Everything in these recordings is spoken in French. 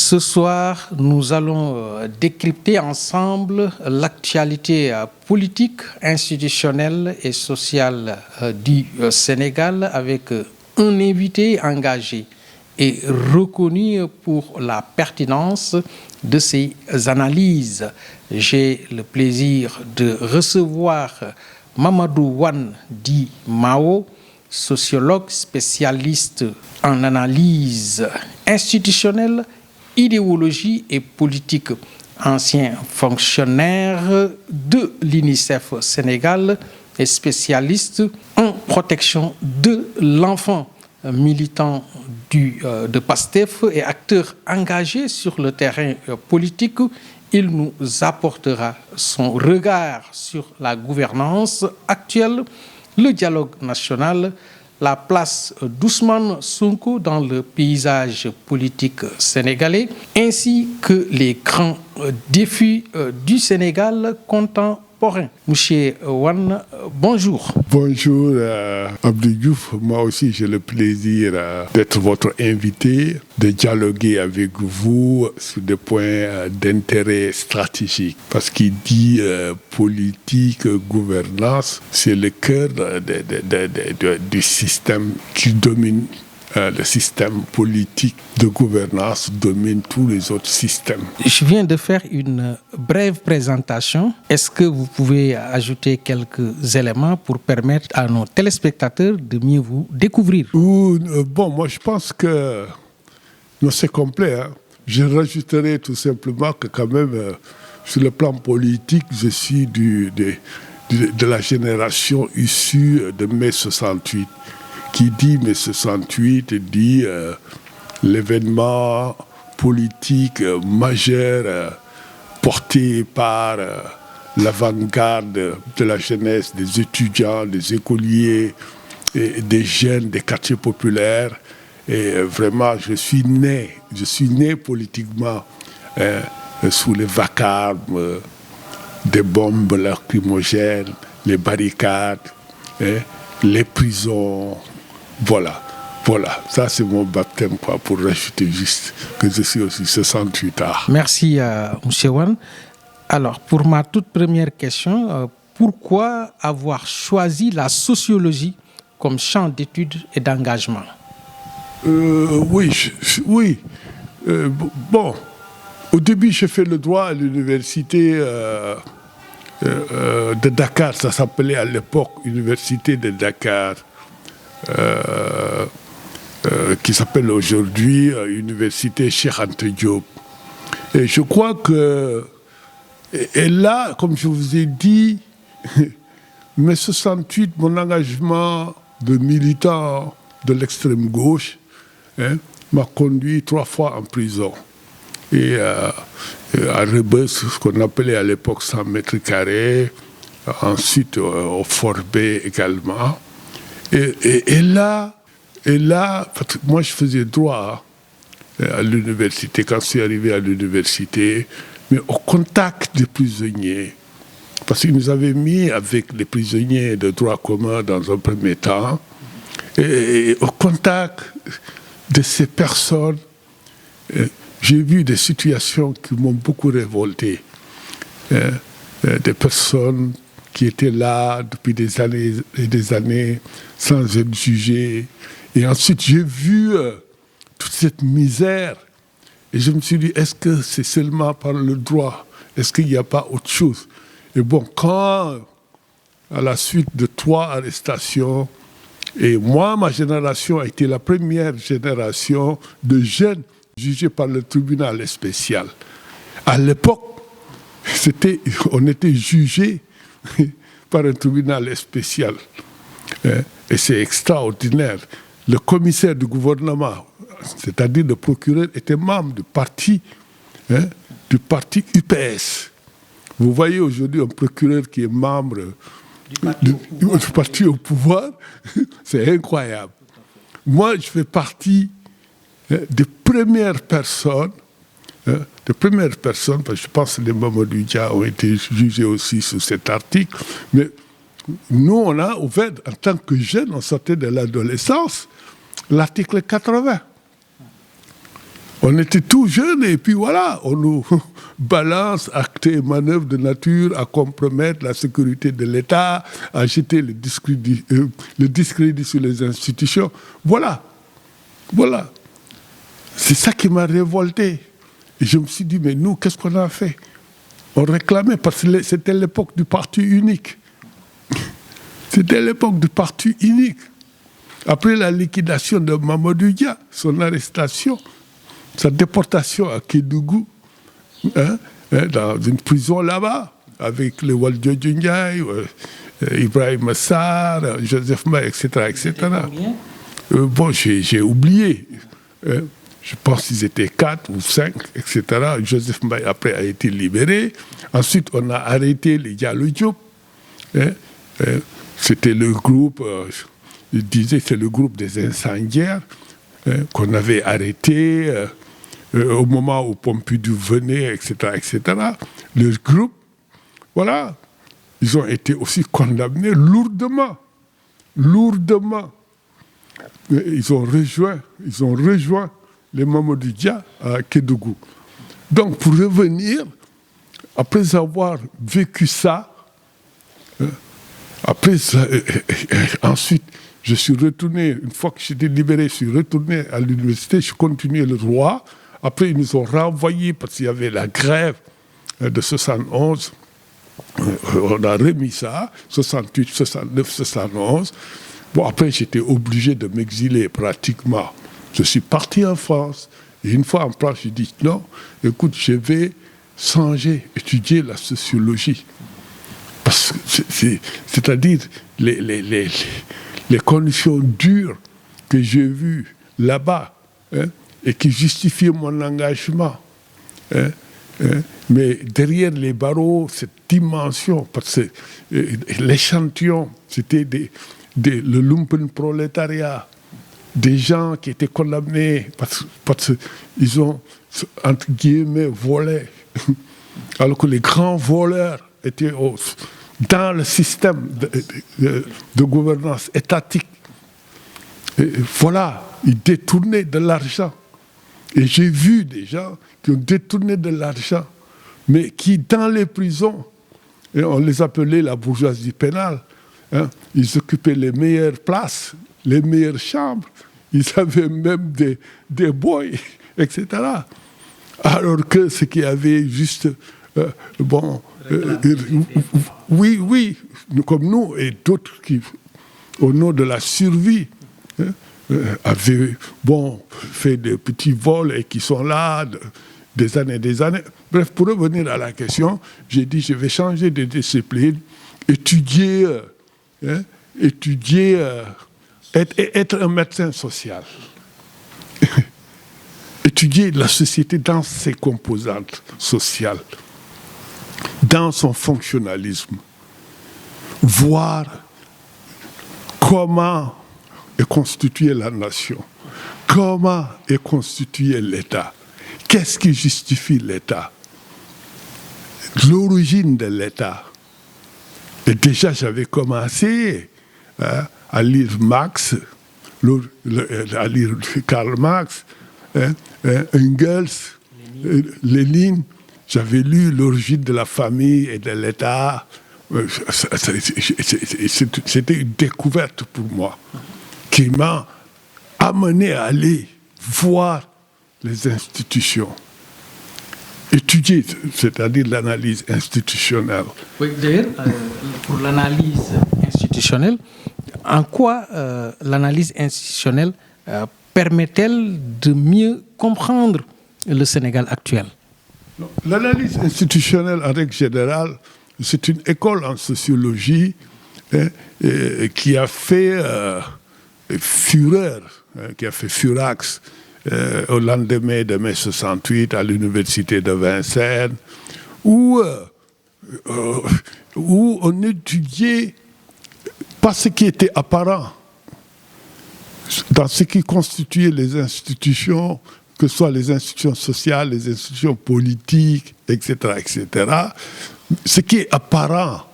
Ce soir, nous allons décrypter ensemble l'actualité politique, institutionnelle et sociale du Sénégal avec un invité engagé et reconnu pour la pertinence de ses analyses. J'ai le plaisir de recevoir Mamadou Wane dit Mao, sociologue spécialiste en analyse institutionnelle, idéologie et politique, ancien fonctionnaire de l'UNICEF Sénégal et spécialiste en protection de l'enfant, militant de PASTEF et acteur engagé sur le terrain politique. Il nous apportera son regard sur la gouvernance actuelle, le dialogue national, la place d'Ousmane Sonko dans le paysage politique sénégalais, ainsi que les grands défis du Sénégal contemporain. Monsieur Wane, bonjour. Bonjour Abdou Diouf, moi aussi j'ai le plaisir d'être votre invité, de dialoguer avec vous sur des points d'intérêt stratégique. Parce qu'il dit politique, gouvernance, c'est le cœur du système qui domine. Le système politique de gouvernance domine tous les autres systèmes. Je viens de faire une brève présentation. Est-ce que vous pouvez ajouter quelques éléments pour permettre à nos téléspectateurs de mieux vous découvrir? Bon, moi je pense que c'est complet. Hein. Je rajouterai tout simplement que quand même, sur le plan politique, je suis de la génération issue de mai 68. Qui dit mai 68 dit l'événement politique majeur porté par l'avant-garde de la jeunesse, des étudiants, des écoliers, et des jeunes des quartiers populaires. Et vraiment, je suis né politiquement sous les vacarmes des bombes lacrymogènes, les barricades, les prisons. Voilà, ça c'est mon baptême pour rajouter juste que je suis aussi 68 ans. Merci M. Wane. Alors pour ma toute première question, pourquoi avoir choisi la sociologie comme champ d'études et d'engagement? Oui. Bon, au début j'ai fait le droit à l'université de Dakar, ça s'appelait à l'époque Université de Dakar. Qui s'appelle aujourd'hui Université Cheikh Anta Diop. Et je crois que, et là, comme je vous ai dit, mai 68, mon engagement de militant de l'extrême gauche m'a conduit 3 fois en prison. Et à Rebeuss, ce qu'on appelait à l'époque 100 mètres carrés, ensuite au Fort B également. Et là, parce que moi je faisais droit à l'université, quand je suis arrivé à l'université, mais au contact des prisonniers, parce qu'ils nous avaient mis avec les prisonniers de droit commun dans un premier temps, et au contact de ces personnes, j'ai vu des situations qui m'ont beaucoup révolté. Des personnes qui étaient là depuis des années et des années sans être jugées. Et ensuite, j'ai vu toute cette misère. Et je me suis dit, est-ce que c'est seulement par le droit? Est-ce qu'il n'y a pas autre chose? Et bon, quand, à la suite de 3 arrestations, et moi, ma génération a été la première génération de jeunes jugés par le tribunal spécial. À l'époque, on était jugés par un tribunal spécial. Et c'est extraordinaire. Le commissaire du gouvernement, c'est-à-dire le procureur, était membre du parti UPS. Vous voyez aujourd'hui un procureur qui est membre du parti au pouvoir, c'est incroyable. Moi, je fais partie des premières personnes, parce que je pense que les Mamadou Dia ont été jugés aussi sur cet article, mais nous, on a ouvert, en tant que jeunes, on sortait de l'adolescence, l'article 80. On était tout jeunes et puis voilà, on nous balance actes et manœuvres de nature à compromettre la sécurité de l'État, à jeter le discrédit sur les institutions. Voilà. C'est ça qui m'a révolté. Et je me suis dit, mais nous, qu'est-ce qu'on a fait? On réclamait, parce que c'était l'époque du parti unique. C'était l'époque du parti unique. Après la liquidation de Mamadou Dia, son arrestation, sa déportation à Kédougou, dans une prison là-bas, avec le Valdiodio Ndiaye, Ibrahim Sarr, Joseph Mbaye, etc. Bon, j'ai oublié. Je pense qu'ils étaient 4 ou 5, etc. Joseph Mbaye, après, a été libéré. Ensuite, on a arrêté les Diallo Diop. C'était le groupe, il disait, c'est le groupe des incendiaires qu'on avait arrêté au moment où Pompidou venait, etc. Le groupe, voilà, ils ont été aussi condamnés lourdement. Ils ont rejoint les Mamadou Dia à Kédougou. Donc, pour revenir, après avoir vécu ça, ensuite, je suis retourné, une fois que j'étais libéré, je suis retourné à l'université, je continuais le droit. Après, ils nous ont renvoyés parce qu'il y avait la grève de 71. On a remis ça, 68, 69, 71. Bon, après, j'étais obligé de m'exiler pratiquement. Je suis parti en France. Et une fois en France, j'ai dit, non, écoute, je vais étudier la sociologie. Parce que c'est-à-dire les conditions dures que j'ai vues là-bas et qui justifiaient mon engagement. Mais derrière les barreaux, cette dimension, parce que l'échantillon, c'était le lumpen prolétariat, des gens qui étaient condamnés parce qu'ils ont, entre guillemets, volé, alors que les grands voleurs étaient dans le système de gouvernance étatique. Et voilà, ils détournaient de l'argent. Et j'ai vu des gens qui ont détourné de l'argent, mais qui, dans les prisons, et on les appelait la bourgeoisie pénale, ils occupaient les meilleures places, les meilleures chambres, ils avaient même des boys, etc. Alors que ce qu'il y avait juste, oui, comme nous et d'autres qui, au nom de la survie, avaient fait des petits vols et qui sont là des années et des années. Bref, pour revenir à la question, j'ai dit je vais changer de discipline, étudier, être un médecin social. Étudier la société dans ses composantes sociales, dans son fonctionnalisme, voir comment est constituée la nation, comment est constitué l'État, qu'est-ce qui justifie l'État, l'origine de l'État. Et déjà, j'avais commencé à lire Marx, à lire Karl Marx, Engels, Lénine. J'avais lu l'origine de la famille et de l'État. C'était une découverte pour moi qui m'a amené à aller voir les institutions, étudier, c'est-à-dire l'analyse institutionnelle. Oui, d'ailleurs, pour l'analyse institutionnelle, en quoi l'analyse institutionnelle permet-elle de mieux comprendre le Sénégal actuel? L'analyse institutionnelle, en règle générale, c'est une école en sociologie qui a fait fureur, qui a fait furax au lendemain de mai 68 à l'université de Vincennes, où on étudiait pas ce qui était apparent dans ce qui constituait les institutions, que ce soit les institutions sociales, les institutions politiques, etc., etc. Ce qui est apparent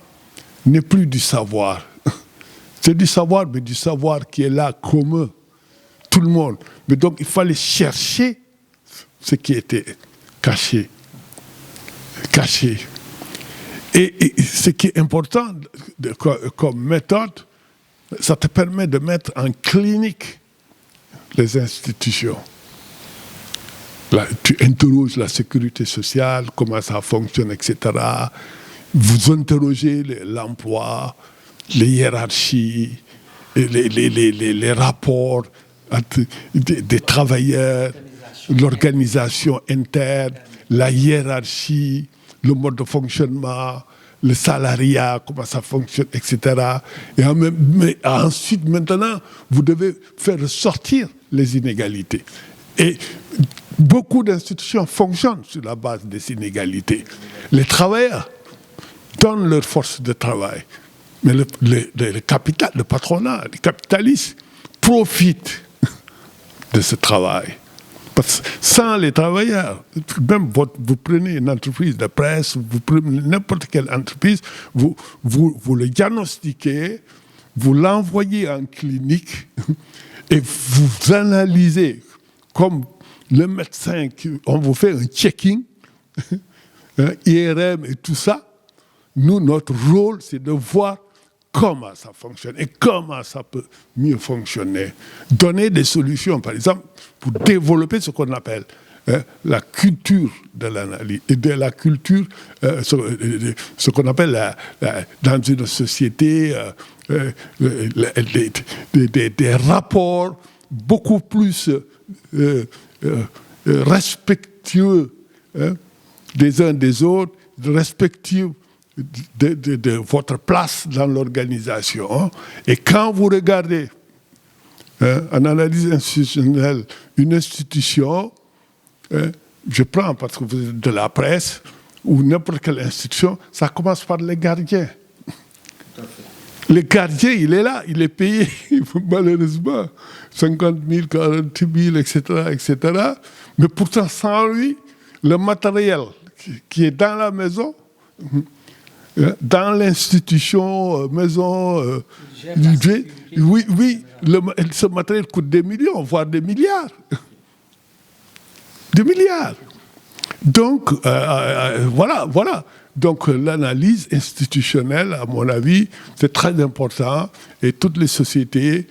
n'est plus du savoir. C'est du savoir, mais du savoir qui est là, commun, tout le monde. Mais donc, il fallait chercher ce qui était caché. Et ce qui est important comme méthode, ça te permet de mettre en clinique les institutions. Là, tu interroges la sécurité sociale, comment ça fonctionne, etc. Vous interrogez l'emploi, les hiérarchies, les rapports des travailleurs, l'organisation interne, la hiérarchie, le mode de fonctionnement, le salariat, comment ça fonctionne, etc. Mais ensuite, maintenant, vous devez faire ressortir les inégalités. Et beaucoup d'institutions fonctionnent sur la base des inégalités. Les travailleurs donnent leur force de travail. Mais le capital, le patronat, les capitalistes profitent de ce travail. Parce que sans les travailleurs, même vous prenez une entreprise de presse, vous prenez n'importe quelle entreprise, vous le diagnostiquez, vous l'envoyez en clinique et vous analysez comme le médecin, on vous fait un checking, IRM et tout ça. Nous, notre rôle, c'est de voir comment ça fonctionne et comment ça peut mieux fonctionner. Donner des solutions, par exemple, pour développer ce qu'on appelle la culture de l'analyse, et de la culture, ce qu'on appelle dans une société des rapports beaucoup plus respectueux des uns des autres, respectueux de votre place dans l'organisation. Et quand vous regardez en analyse institutionnelle une institution, je prends parce que vous êtes de la presse ou n'importe quelle institution, ça commence par les gardiens. Le gardien, il est là, il est payé, malheureusement, 50 000, 40 000, etc., etc. Mais pourtant, sans lui, le matériel qui est dans la maison, dans l'institution, maison, oui, ce matériel coûte des millions, voire des milliards. Des milliards. Donc, voilà. Donc, l'analyse institutionnelle, à mon avis, c'est très important. Et toutes les sociétés,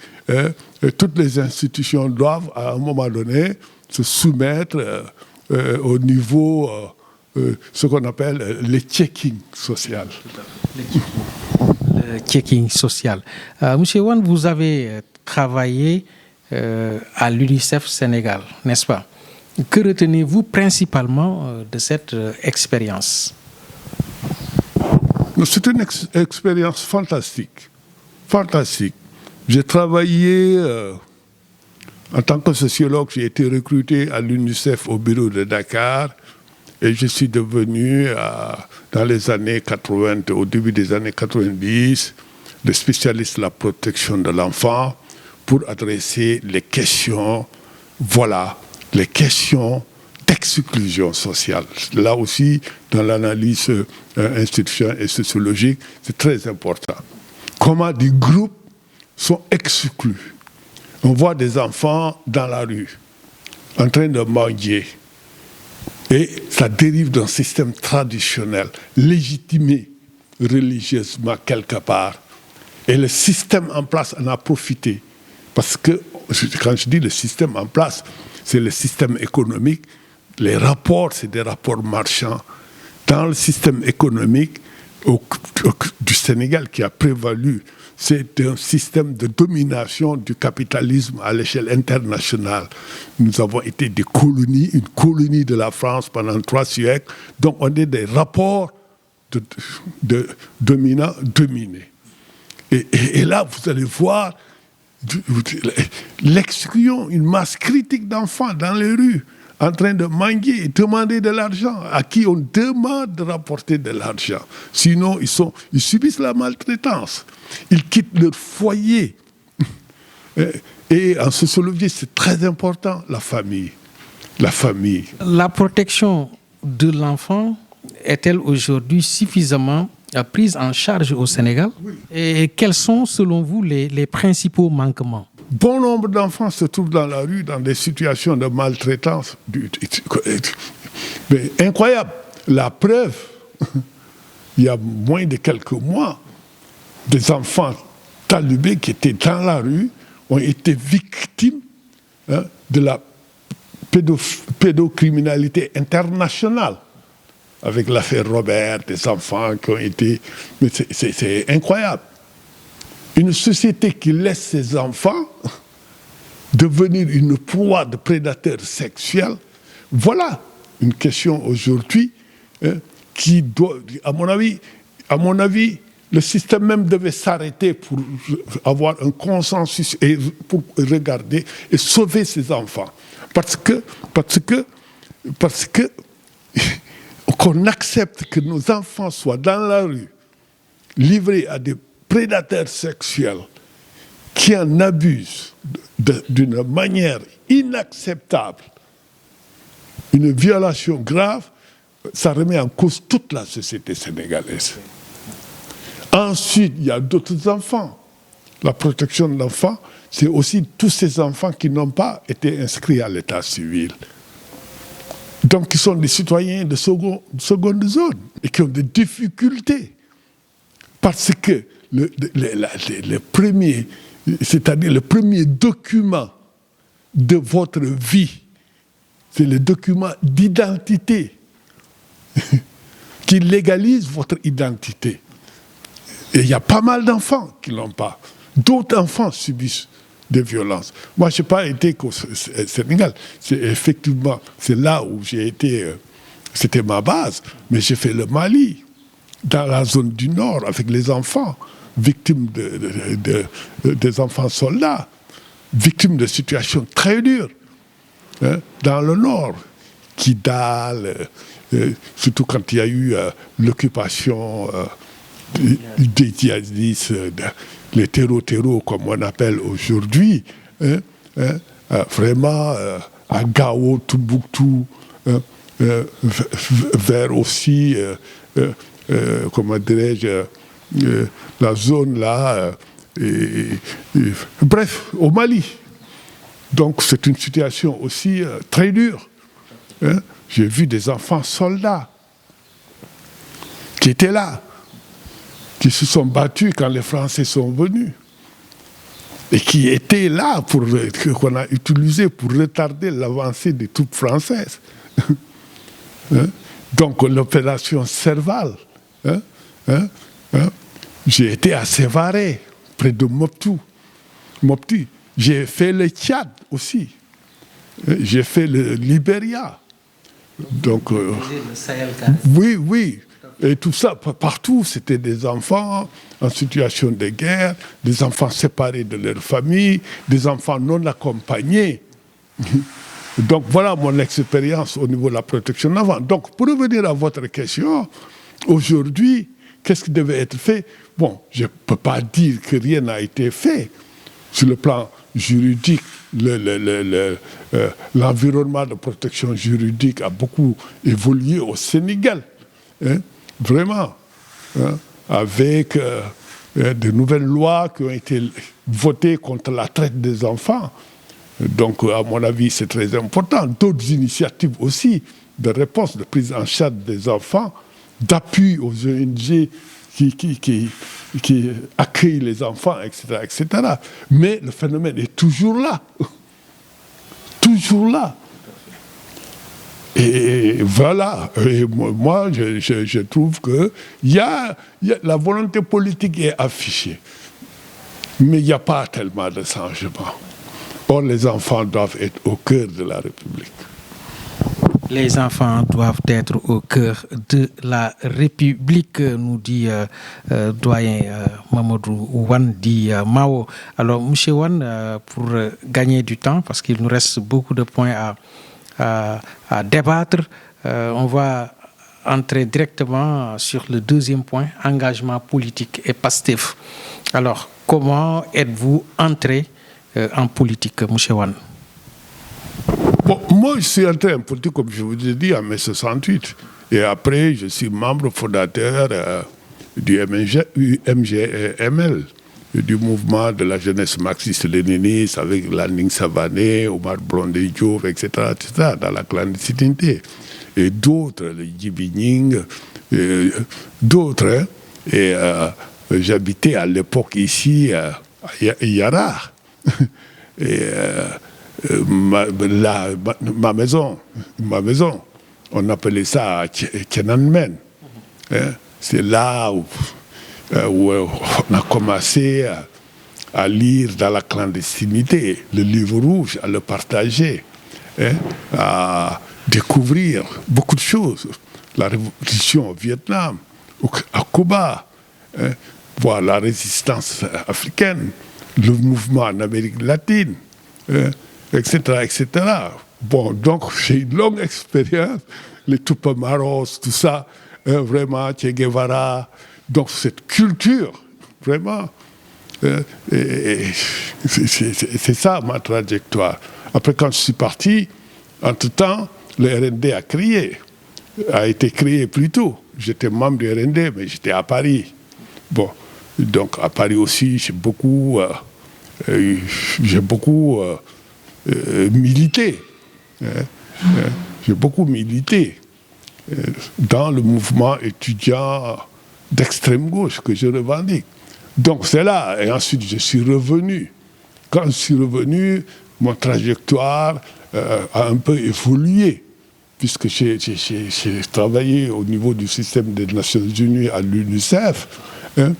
toutes les institutions doivent, à un moment donné, se soumettre au niveau... ce qu'on appelle le checking social. Le checking social. Monsieur Wan, vous avez travaillé à l'UNICEF Sénégal, n'est-ce pas? Que retenez-vous principalement de cette expérience? C'est une expérience fantastique. Fantastique. J'ai travaillé en tant que sociologue, j'ai été recruté à l'UNICEF au bureau de Dakar. Et je suis devenu, dans les années 80, au début des années 90, le spécialiste de la protection de l'enfant pour adresser les questions, les questions d'exclusion sociale. Là aussi, dans l'analyse institutionnelle et sociologique, c'est très important. Comment des groupes sont exclus. On voit des enfants dans la rue, en train de manger. Et ça dérive d'un système traditionnel, légitimé religieusement quelque part. Et le système en place en a profité. Parce que, quand je dis le système en place, c'est le système économique. Les rapports, c'est des rapports marchands. Dans le système économique du Sénégal qui a prévalu, c'est un système de domination du capitalisme à l'échelle internationale. Nous avons été des colonies, une colonie de la France pendant 3 siècles. Donc on est des rapports de dominants-dominés. Et là, vous allez voir l'exclusion, une masse critique d'enfants dans les rues, en train de manger et demander de l'argent, à qui on demande de rapporter de l'argent. Sinon, ils subissent la maltraitance. Ils quittent leur foyer. Et en sociologie, c'est très important, la famille. La famille. La protection de l'enfant est-elle aujourd'hui suffisamment prise en charge au Sénégal? Oui. Et quels sont, selon vous, les principaux manquements? bon nombre d'enfants se trouvent dans la rue dans des situations de maltraitance. Mais incroyable. La preuve, il y a moins de quelques mois, des enfants talibés qui étaient dans la rue ont été victimes de la pédocriminalité internationale. Avec l'affaire Robert, des enfants qui ont été... Mais c'est incroyable. Une société qui laisse ses enfants devenir une proie de prédateurs sexuels, voilà une question aujourd'hui qui doit, à mon avis, le système même devait s'arrêter pour avoir un consensus et pour regarder et sauver ces enfants. Parce que qu'on accepte que nos enfants soient dans la rue, livrés à des prédateurs sexuels qui en abusent d'une manière inacceptable, une violation grave, ça remet en cause toute la société sénégalaise. Ensuite, il y a d'autres enfants. La protection de l'enfant, c'est aussi tous ces enfants qui n'ont pas été inscrits à l'état civil. Donc, qui sont des citoyens de seconde zone et qui ont des difficultés. Parce que le premier document de votre vie, c'est le document d'identité qui légalise votre identité. Et il y a pas mal d'enfants qui ne l'ont pas. D'autres enfants subissent des violences. Moi, je n'ai pas été qu'au Sénégal. Effectivement, c'est là où j'ai été, c'était ma base. Mais j'ai fait le Mali, dans la zone du Nord, avec les enfants, victimes des enfants soldats, victimes de situations très dures, dans le Nord, Kidal, surtout quand il y a eu l'occupation des djihadistes, les terreaux, comme on appelle aujourd'hui, vraiment à Gao, Tombouctou, vers aussi, comment dirais-je, la zone là, bref, au Mali. Donc c'est une situation aussi très dure. J'ai vu des enfants soldats qui étaient là, qui se sont battus quand les Français sont venus et qui étaient là qu'on a utilisé pour retarder l'avancée des troupes françaises. Donc l'opération Serval. J'ai été à Sévaré, près de Mopti. J'ai fait le Tchad aussi. J'ai fait le Libéria. Donc, oui. Et tout ça, partout, c'était des enfants en situation de guerre, des enfants séparés de leur famille, des enfants non accompagnés. Donc voilà mon expérience au niveau de la protection de l'enfant. Donc pour revenir à votre question, aujourd'hui, qu'est-ce qui devait être fait? Bon, je ne peux pas dire que rien n'a été fait. Sur le plan juridique, l'environnement de protection juridique a beaucoup évolué au Sénégal. Vraiment. Avec de nouvelles lois qui ont été votées contre la traite des enfants. Donc, à mon avis, c'est très important. D'autres initiatives aussi de réponse, de prise en charge des enfants, d'appui aux ONG qui accueillent les enfants, etc., etc. Mais le phénomène est toujours là. Toujours là. Et voilà. Et moi, je trouve que la volonté politique est affichée. Mais il n'y a pas tellement de changement. Or, les enfants doivent être au cœur de la République. Les enfants doivent être au cœur de la République, nous dit doyen Mamadou Wane, dit Mao. Alors, M. Wane, pour gagner du temps, parce qu'il nous reste beaucoup de points à débattre, on va entrer directement sur le deuxième point, engagement politique et PASTEF. Alors, comment êtes-vous entré en politique, M. Wane? Bon, moi, je suis entré en politique, comme je vous ai dit, en mai 68. Et après, je suis membre fondateur du MGML, du mouvement de la jeunesse marxiste-léniniste avec Landing Savané, Omar Blondin Diop, etc., dans la clandestinité. Et d'autres, le Jibining, d'autres. Hein. Et j'habitais à l'époque ici à Yara. Et ma maison, on appelait ça Tiananmen. Hein. C'est là où on a commencé à lire dans la clandestinité le livre rouge, à le partager, hein, à découvrir beaucoup de choses. La révolution au Vietnam, à Cuba, hein, voir la résistance africaine, le mouvement en Amérique latine, hein, etc., etc. Bon, donc j'ai une longue expérience, les Tupamaros, tout ça, hein, vraiment, Che Guevara. Donc cette culture, vraiment, c'est ça ma trajectoire. Après, quand je suis parti, entre-temps, le RND a été créé plus tôt. J'étais membre du RND, mais j'étais à Paris. Bon, donc à Paris aussi, j'ai beaucoup milité. J'ai beaucoup milité dans le mouvement étudiant d'extrême gauche que je revendique. Donc c'est là, et ensuite je suis revenu. Quand je suis revenu, mon trajectoire a un peu évolué, puisque j'ai travaillé au niveau du système des Nations Unies à l'UNICEF, hein,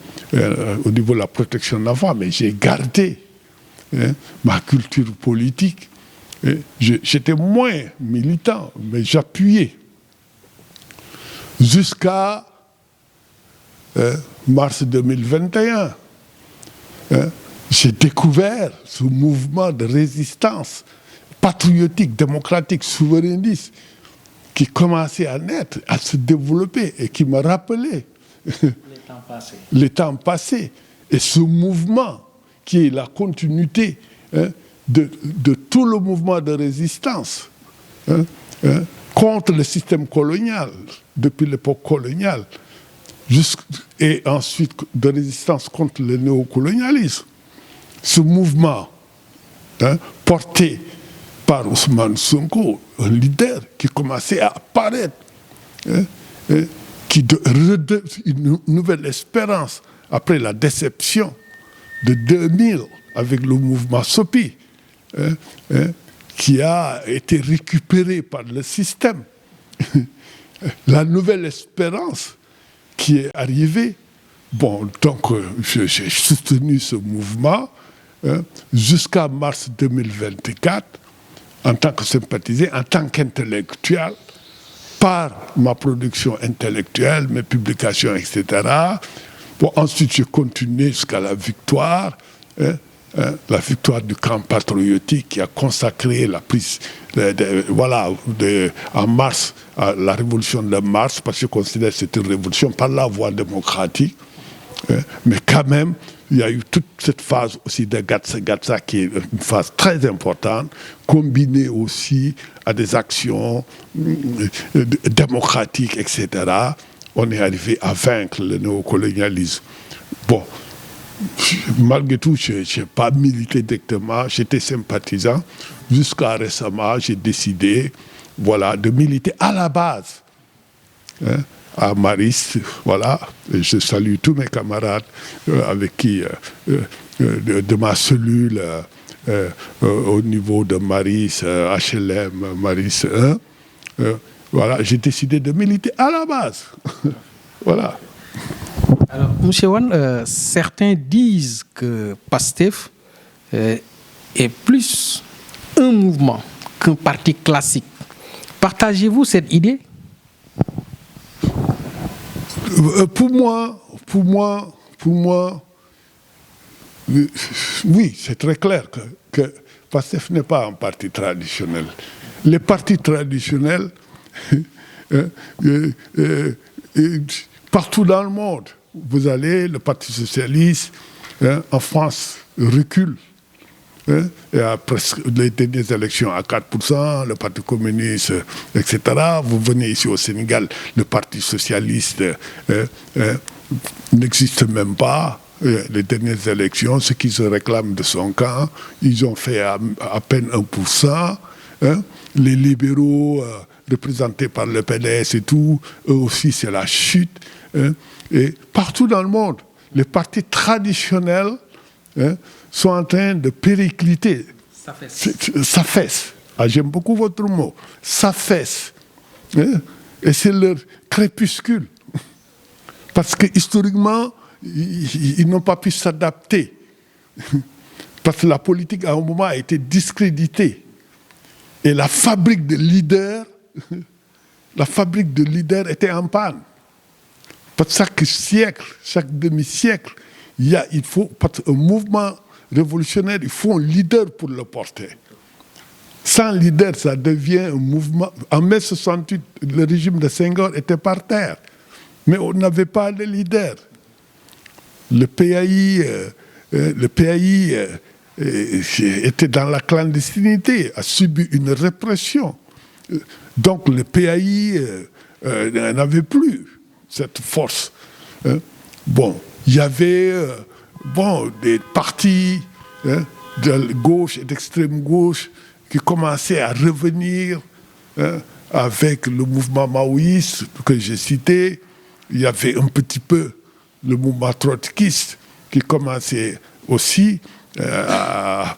au niveau de la protection de l'enfant, mais j'ai gardé, hein, ma culture politique. J'étais moins militant, mais j'appuyais jusqu'à mars 2021. Hein, j'ai découvert ce mouvement de résistance patriotique, démocratique, souverainiste qui commençait à naître, à se développer et qui me rappelait les temps passés. Et ce mouvement qui est la continuité, hein, de tout le mouvement de résistance, hein, contre le système colonial, depuis l'époque coloniale, et ensuite de résistance contre le néocolonialisme. Ce mouvement, hein, porté par Ousmane Sonko, un leader qui commençait à apparaître, hein, qui redonne une nouvelle espérance après la déception de 2000 avec le mouvement SOPI, hein, qui a été récupéré par le système. La nouvelle espérance qui est arrivée. Bon, donc j'ai soutenu ce mouvement, hein, jusqu'à mars 2024 en tant que sympathisant, en tant qu'intellectuel, par ma production intellectuelle, mes publications, etc. Bon, ensuite, j'ai continué jusqu'à la victoire, hein, la victoire du camp patriotique qui a consacré la prise, en mars, la révolution de mars, parce que je considère que c'est une révolution par la voie démocratique. Mais quand même, il y a eu toute cette phase aussi de Gatsa qui est une phase très importante, combinée aussi à des actions démocratiques, etc. On est arrivé à vaincre le néocolonialisme. Bon, malgré tout, je n'ai pas milité directement, j'étais sympathisant. Jusqu'à récemment, j'ai décidé, voilà, de militer à la base, hein, à Maris, voilà. Et je salue tous mes camarades avec qui, de ma cellule, au niveau de Maris, HLM, Maris 1, voilà, j'ai décidé de militer à la base. Voilà. Alors, M. Wane, certains disent que PASTEF est plus un mouvement qu'un parti classique. Partagez-vous cette idée? Pour moi, oui, c'est très clair que PASTEF n'est pas un parti traditionnel. Les partis traditionnels, partout dans le monde, vous allez, le Parti socialiste, hein, en France, recule. Hein, et après les dernières élections à 4%, le Parti communiste, etc. Vous venez ici au Sénégal, le Parti socialiste n'existe même pas. les dernières élections, ce qui se réclament de son camp, ils ont fait à peine 1%. Hein. Les libéraux représentés par le PDS et tout, eux aussi c'est la chute. Hein. Et partout dans le monde, les partis traditionnels sont en train de péricliter. S'affaissent. Ah, j'aime beaucoup votre mot. S'affaissent. Hein. Et c'est leur crépuscule. Parce que historiquement, ils n'ont pas pu s'adapter. Parce que la politique, à un moment, a été discréditée. Et la fabrique de leaders était en panne. Parce que chaque siècle, chaque demi-siècle, il faut, un mouvement révolutionnaire, il faut un leader pour le porter. Sans leader, ça devient un mouvement. En mai 68, le régime de Senghor était par terre. Mais on n'avait pas de leader. Le PAI était dans la clandestinité, a subi une répression. Donc le PAI n'avait plus cette force. Bon, il y avait des partis de gauche et d'extrême gauche qui commençaient à revenir avec le mouvement maoïste que j'ai cité. Il y avait un petit peu le mouvement trotskiste qui commençait aussi à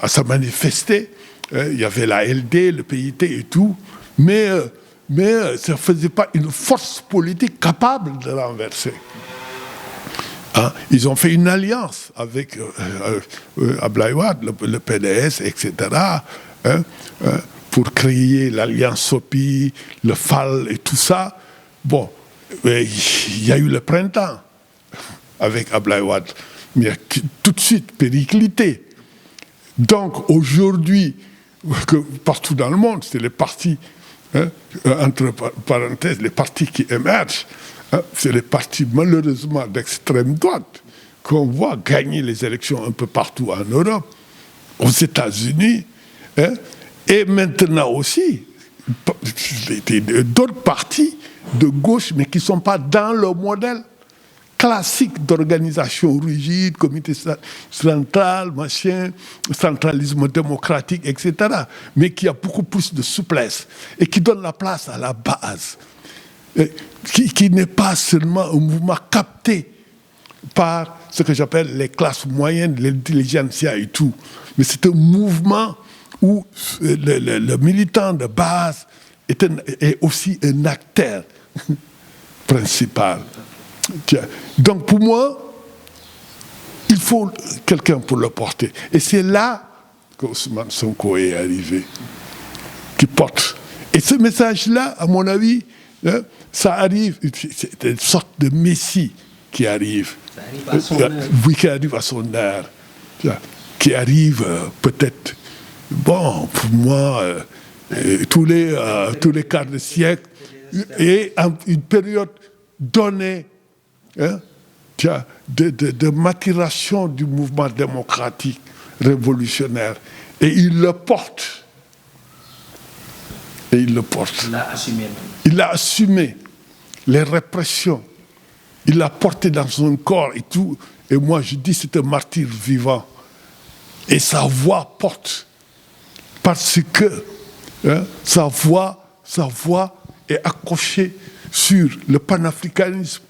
se manifester. Il y avait la LD, le PIT et tout, mais ça ne faisait pas une force politique capable de renverser. Hein? Ils ont fait une alliance avec Abdoulaye Wade, le PDS, etc., pour créer l'alliance SOPI, le FAL et tout ça. Bon, il y a eu le printemps avec Abdoulaye Wade, mais tout de suite périclité. Donc aujourd'hui, partout dans le monde, c'est les partis, entre parenthèses, les partis qui émergent, c'est les partis malheureusement d'extrême droite qu'on voit gagner les élections un peu partout en Europe, aux États-Unis, et maintenant aussi d'autres partis de gauche, mais qui ne sont pas dans le modèle classique d'organisation rigide, comité central, machin, centralisme démocratique, etc., mais qui a beaucoup plus de souplesse et qui donne la place à la base, qui n'est pas seulement un mouvement capté par ce que j'appelle les classes moyennes, l'intelligentsia et tout, mais c'est un mouvement où le militant de base est aussi un acteur principal. Donc pour moi, il faut quelqu'un pour le porter. Et c'est là que Ousmane Sonko est arrivé, qui porte. Et ce message-là, à mon avis, ça arrive, c'est une sorte de messie qui arrive. Ça arrive à son heure. Oui, qui arrive à son heure. Qui arrive peut-être, bon, pour moi, tous les quarts de siècle, et à une période donnée, de maturation du mouvement démocratique révolutionnaire. Et il le porte. Et il le porte. Il l'a assumé. Il a assumé les répressions. Il l'a porté dans son corps et tout. Et moi, je dis, c'est un martyr vivant. Et sa voix porte. Parce que sa voix est accrochée sur le panafricanisme.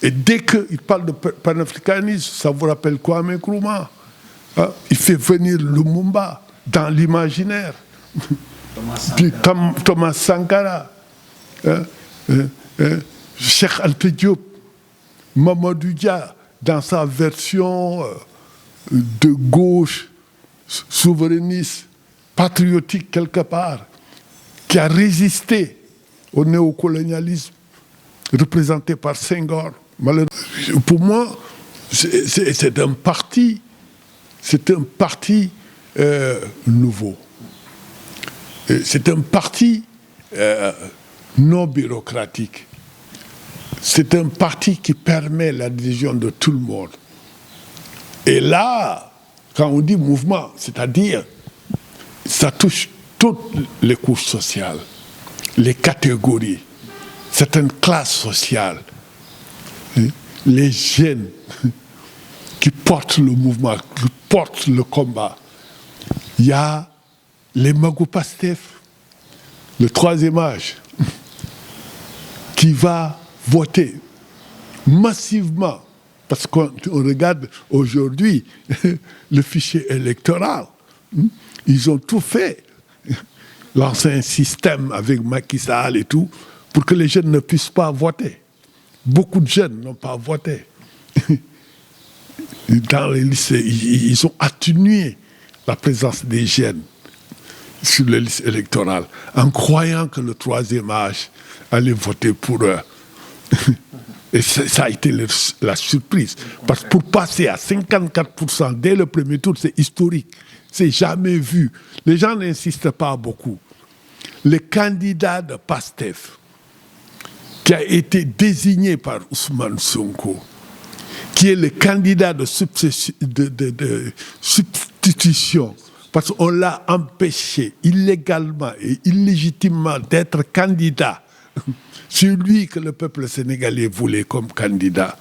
Et dès qu'il parle de panafricanisme, ça vous rappelle Kwame Nkrumah. Il fait venir Lumumba dans l'imaginaire. Thomas Sankara. Cheikh Anta Diop. Mamadou Dia, dans sa version de gauche, souverainiste, patriotique quelque part, qui a résisté au néocolonialisme représenté par Senghor. Pour moi, c'est un parti nouveau. C'est un parti non bureaucratique. C'est un parti qui permet l'adhésion de tout le monde. Et là, quand on dit mouvement, c'est-à-dire, ça touche toutes les couches sociales, les catégories. certaines classes sociales, les jeunes qui portent le mouvement, qui portent le combat. Il y a les Magu Pastef, le troisième âge, qui va voter massivement. Parce qu'on regarde aujourd'hui le fichier électoral. Ils ont tout fait, l'ancien système avec Macky Sall et tout, pour que les jeunes ne puissent pas voter. Beaucoup de jeunes n'ont pas voté. Dans les lycées, ils ont atténué la présence des jeunes sur les listes électorales en croyant que le troisième âge allait voter pour eux. Et ça a été la surprise. Parce que pour passer à 54% dès le premier tour, c'est historique. C'est jamais vu. Les gens n'insistent pas beaucoup. Le candidat de PASTEF, qui a été désigné par Ousmane Sonko, qui est le candidat de substitution, parce qu'on l'a empêché illégalement et illégitimement d'être candidat. C'est lui que le peuple sénégalais voulait comme candidat.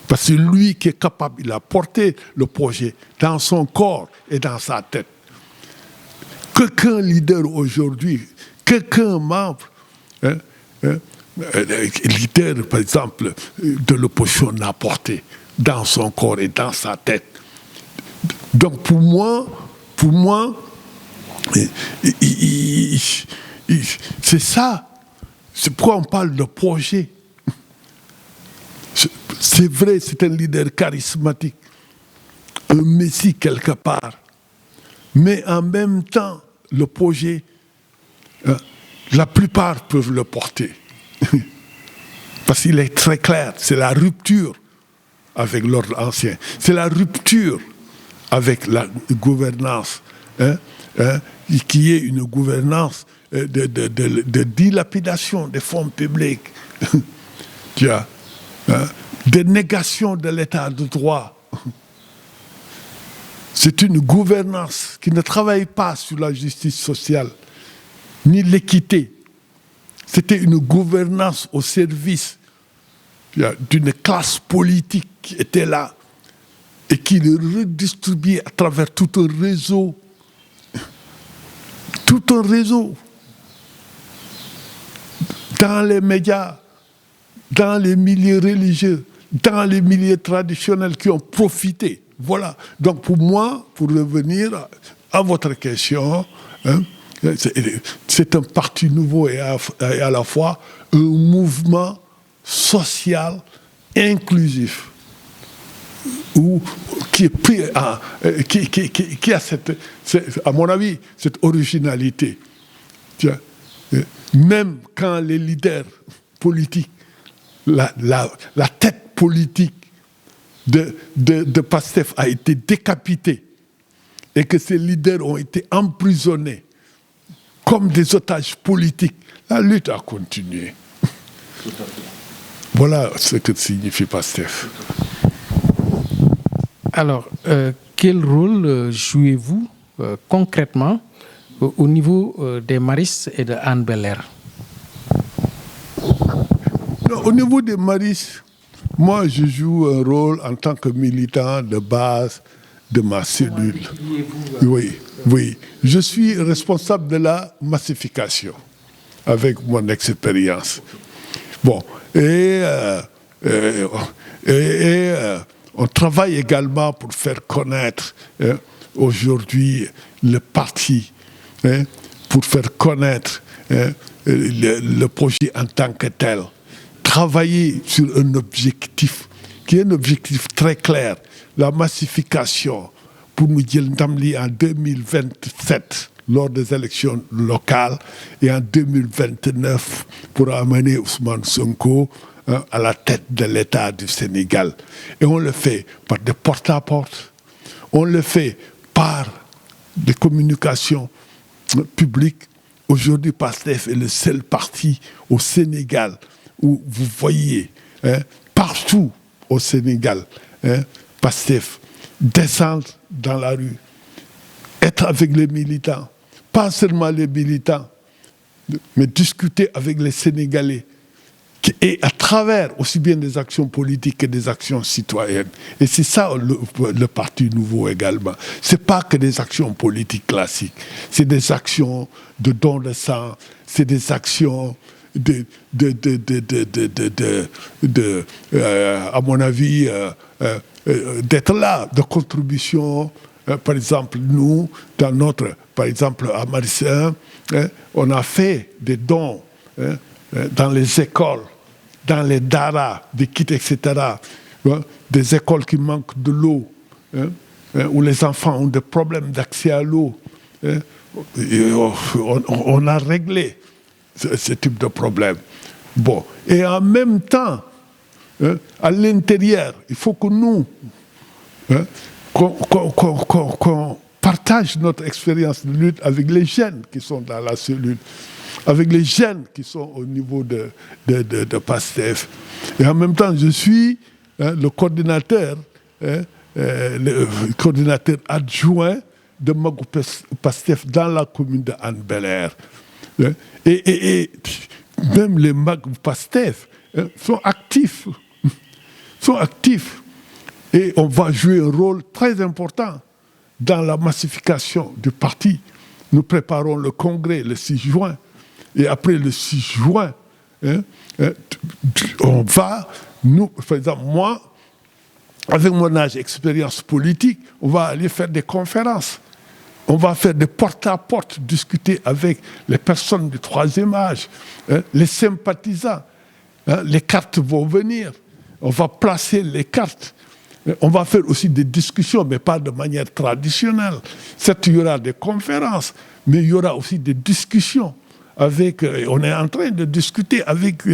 Parce que c'est lui qui est capable, il a porté le projet dans son corps et dans sa tête. Qu'aucun leader aujourd'hui, qu'aucun membre, leader par exemple de l'opposition n'a porté dans son corps et dans sa tête. Donc pour moi, c'est ça. C'est pourquoi on parle de projet. C'est vrai, c'est un leader charismatique, un messie quelque part. Mais en même temps, le projet, la plupart peuvent le porter. Parce qu'il est très clair, c'est la rupture avec l'ordre ancien. C'est la rupture avec la gouvernance, qui est une gouvernance de dilapidation des fonds publics, de négation de l'état de droit. C'est une gouvernance qui ne travaille pas sur la justice sociale, ni l'équité. C'était une gouvernance au service d'une classe politique qui était là et qui le redistribuait à travers tout un réseau. Tout un réseau. Dans les médias, dans les milieux religieux, dans les milieux traditionnels qui ont profité. Voilà. Donc pour moi, pour revenir à votre question, c'est un parti nouveau et à la fois un mouvement social inclusif qui a à mon avis, cette originalité. Même quand les leaders politiques, la tête politique de PASTEF a été décapitée et que ces leaders ont été emprisonnés comme des otages politiques, la lutte a continué. Voilà ce que signifie PASTEF. Alors, quel rôle jouez-vous concrètement au niveau des Maristes et de Hann Bel-Air? Au niveau des Maristes, moi je joue un rôle en tant que militant de base de ma cellule. Oui. Je suis responsable de la massification avec mon expérience. Bon, on travaille également pour faire connaître aujourd'hui le parti, pour faire connaître le projet en tant que tel. Travailler sur un objectif qui est un objectif très clair, la massification pour nous dire en 2027 lors des élections locales et en 2029 pour amener Ousmane Sonko à la tête de l'État du Sénégal. Et on le fait par des porte-à-porte, on le fait par des communications publiques. Aujourd'hui, PASTEF est le seul parti au Sénégal où vous voyez partout au Sénégal PASTEF descendre dans la rue, être avec les militants, pas seulement les militants, mais discuter avec les Sénégalais et à travers aussi bien des actions politiques que des actions citoyennes. Et c'est ça le Parti Nouveau également. Ce n'est pas que des actions politiques classiques, c'est des actions de don de sang, c'est des actions à mon avis, d'être là, de contribution. Par exemple, nous, par exemple, à Marissin, on a fait des dons dans les écoles, dans les daras, des kits, etc. Des écoles qui manquent de l'eau, où les enfants ont des problèmes d'accès à l'eau. On a réglé ce type de problème. Bon. Et en même temps, à l'intérieur, il faut que nous, qu'on partage notre expérience de lutte avec les jeunes qui sont dans la cellule, avec les jeunes qui sont au niveau de PASTEF. Et en même temps, je suis le coordinateur adjoint de Magou PASTEF dans la commune de Hann Bel-Air. Et même les Magou PASTEF sont actifs. Et on va jouer un rôle très important dans la massification du parti. Nous préparons le congrès le 6 juin. Et après le 6 juin, on va, par exemple, moi, avec mon âge, expérience politique, on va aller faire des conférences. On va faire des porte-à-porte, discuter avec les personnes du troisième âge, les sympathisants. Les cartes vont venir. On va placer les cartes. On va faire aussi des discussions, mais pas de manière traditionnelle. Certes, il y aura des conférences, mais il y aura aussi des discussions. On est en train de discuter avec...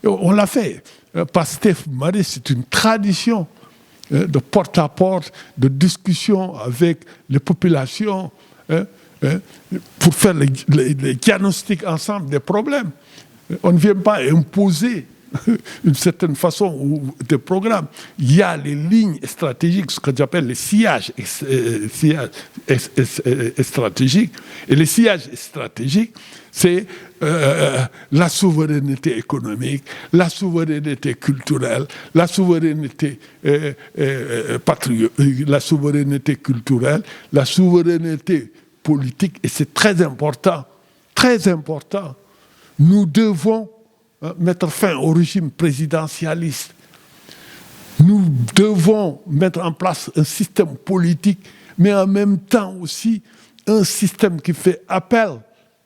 on l'a fait. PASTEF Marie, c'est une tradition de porte-à-porte, de discussion avec les populations, pour faire les diagnostics ensemble des problèmes. On ne vient pas imposer une certaine façon ou des programmes. Il y a les lignes stratégiques, ce que j'appelle les sillages stratégiques. Et les sillages stratégiques, c'est la souveraineté économique, la souveraineté culturelle, la souveraineté la souveraineté culturelle, la souveraineté politique. Et c'est très important, très important. Nous devons mettre fin au régime présidentialiste. Nous devons mettre en place un système politique, mais en même temps aussi un système qui fait appel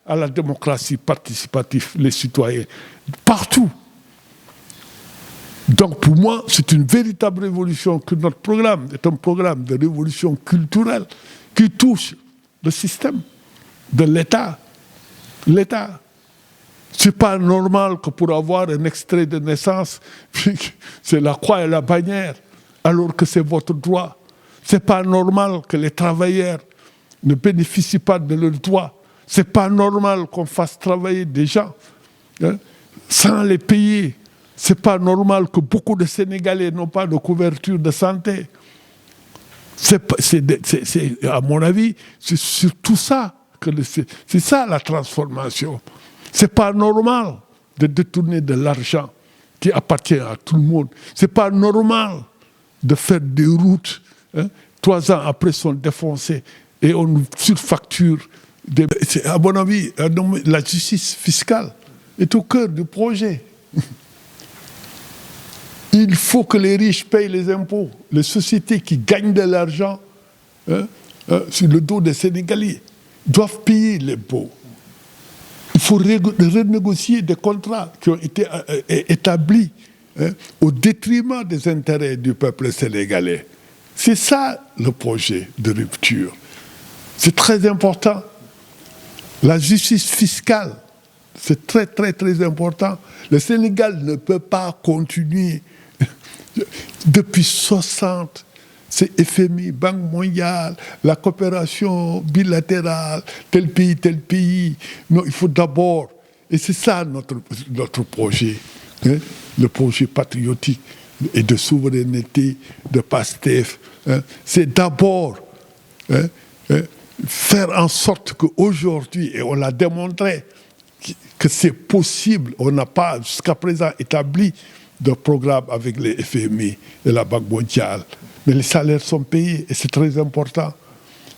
à la démocratie participative, les citoyens, partout. Donc pour moi, c'est une véritable révolution que notre programme est un programme de révolution culturelle qui touche le système de l'État. L'État. Ce n'est pas normal que pour avoir un extrait de naissance, c'est la croix et la bannière, alors que c'est votre droit. Ce n'est pas normal que les travailleurs ne bénéficient pas de leurs droits. Ce n'est pas normal qu'on fasse travailler des gens sans les payer. Ce n'est pas normal que beaucoup de Sénégalais n'ont pas de couverture de santé. À mon avis, c'est surtout ça. C'est ça la transformation. Ce n'est pas normal de détourner de l'argent qui appartient à tout le monde. Ce n'est pas normal de faire des routes, 3 ans après sont défoncées et on nous surfacture. À mon avis, la justice fiscale est au cœur du projet. Il faut que les riches payent les impôts. Les sociétés qui gagnent de l'argent sur le dos des Sénégalais doivent payer l'impôt. Il faut renégocier des contrats qui ont été établis au détriment des intérêts du peuple sénégalais. C'est ça le projet de rupture. C'est très important. La justice fiscale, c'est très, très, très important. Le Sénégal ne peut pas continuer. Depuis 60, c'est FMI, Banque mondiale, la coopération bilatérale, tel pays. Non, il faut d'abord, et c'est ça notre projet, le projet patriotique et de souveraineté de PASTEF. C'est d'abord faire en sorte qu'aujourd'hui, et on l'a démontré, que c'est possible. On n'a pas jusqu'à présent établi de programme avec les FMI et la Banque mondiale. Mais les salaires sont payés et c'est très important.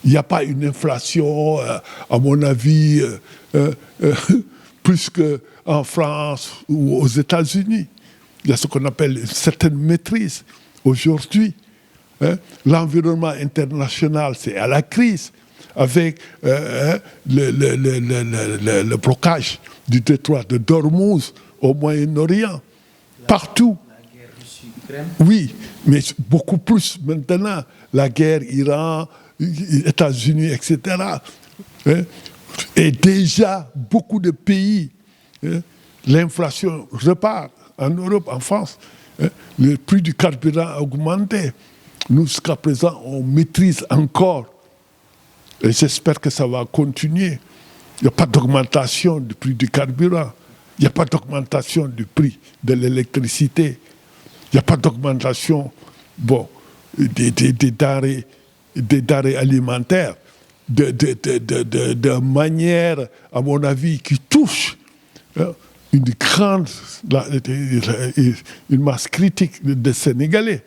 Il n'y a pas une inflation, à mon avis, plus qu'en France ou aux États-Unis. Il y a ce qu'on appelle une certaine maîtrise aujourd'hui. L'environnement international, c'est à la crise, avec le blocage du détroit de Dormouz au Moyen-Orient, partout. Oui, mais beaucoup plus maintenant. La guerre Iran, États-Unis, etc. Et déjà, beaucoup de pays, l'inflation repart. En Europe, en France, le prix du carburant a augmenté. Nous, jusqu'à présent, on maîtrise encore. Et j'espère que ça va continuer. Il n'y a pas d'augmentation du prix du carburant. Il n'y a pas d'augmentation du prix de l'électricité. Il n'y a pas d'augmentation des denrées alimentaires de manière, à mon avis, qui touche une masse critique de Sénégalais.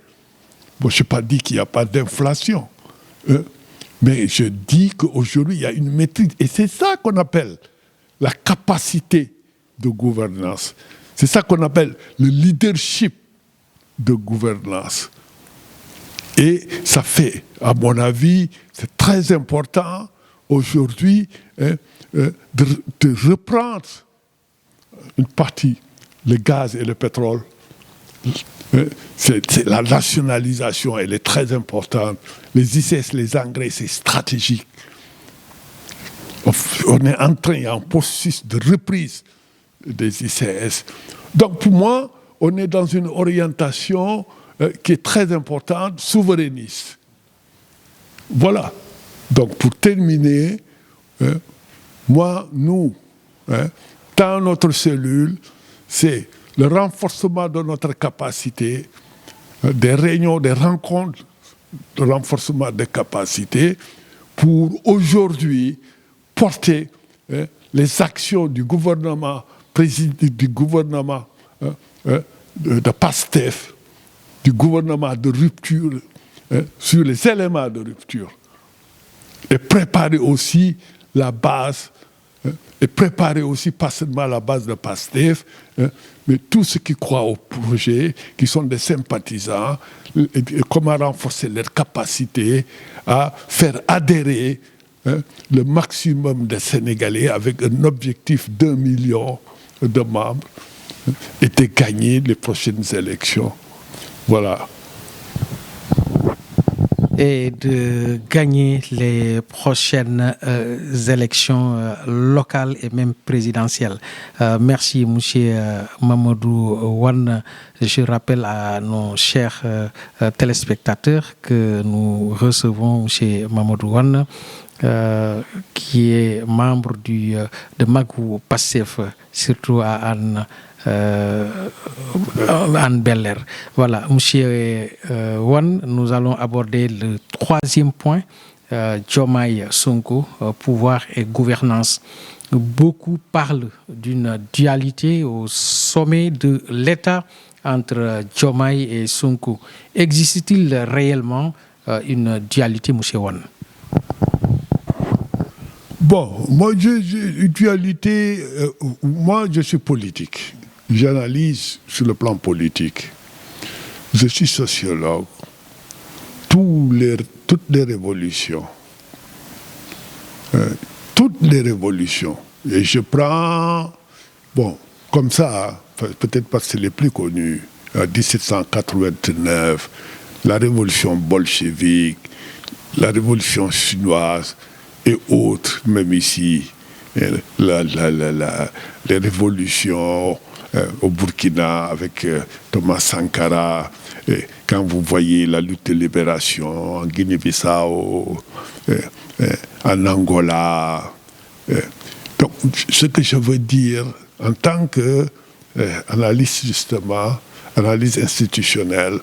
Bon, je n'ai pas dit qu'il n'y a pas d'inflation, mais je dis qu'aujourd'hui, il y a une maîtrise. Et c'est ça qu'on appelle la capacité de gouvernance. C'est ça qu'on appelle le leadership de gouvernance. Et ça fait, à mon avis, c'est très important aujourd'hui de reprendre une partie, le gaz et le pétrole. La nationalisation, elle est très importante. Les ICS, les engrais, c'est stratégique. On est en processus de reprise des ICS. Donc pour moi, on est dans une orientation qui est très importante, souverainiste. Voilà. Donc pour terminer, nous, dans notre cellule, c'est le renforcement de notre capacité, des réunions, des rencontres de renforcement des capacités pour aujourd'hui porter les actions du gouvernement, de PASTEF, du gouvernement de rupture, sur les éléments de rupture. Et préparer aussi la base, et préparer aussi pas seulement la base de PASTEF, mais tous ceux qui croient au projet, qui sont des sympathisants, et comment renforcer leur capacité à faire adhérer le maximum des Sénégalais avec un objectif d'1 million de membres et de gagner les prochaines élections. Voilà. Et de gagner les prochaines élections locales et même présidentielles. Merci, M. Mamadou Wane. Je rappelle à nos chers téléspectateurs que nous recevons M. Mamadou Wane, qui est membre de Magou Pastef, surtout à Anne Bel-Air. Voilà, Monsieur Wane, nous allons aborder le troisième point, Diomaye Sonko, pouvoir et gouvernance. Beaucoup parlent d'une dualité au sommet de l'État entre Diomaye et Sonko. Existe-t-il réellement une dualité, Monsieur Wane? Bon, moi, une dualité, moi, je suis politique. J'analyse sur le plan politique. Je suis sociologue. Toutes les révolutions, et je prends, comme ça, peut-être parce que c'est les plus connus, 1789, la révolution bolchevique, la révolution chinoise et autres, même ici, les révolutions au Burkina avec Thomas Sankara, et quand vous voyez la lutte de libération en Guinée-Bissau, en Angola. Donc, ce que je veux dire en tant qu'analyste, justement, analyse institutionnelle,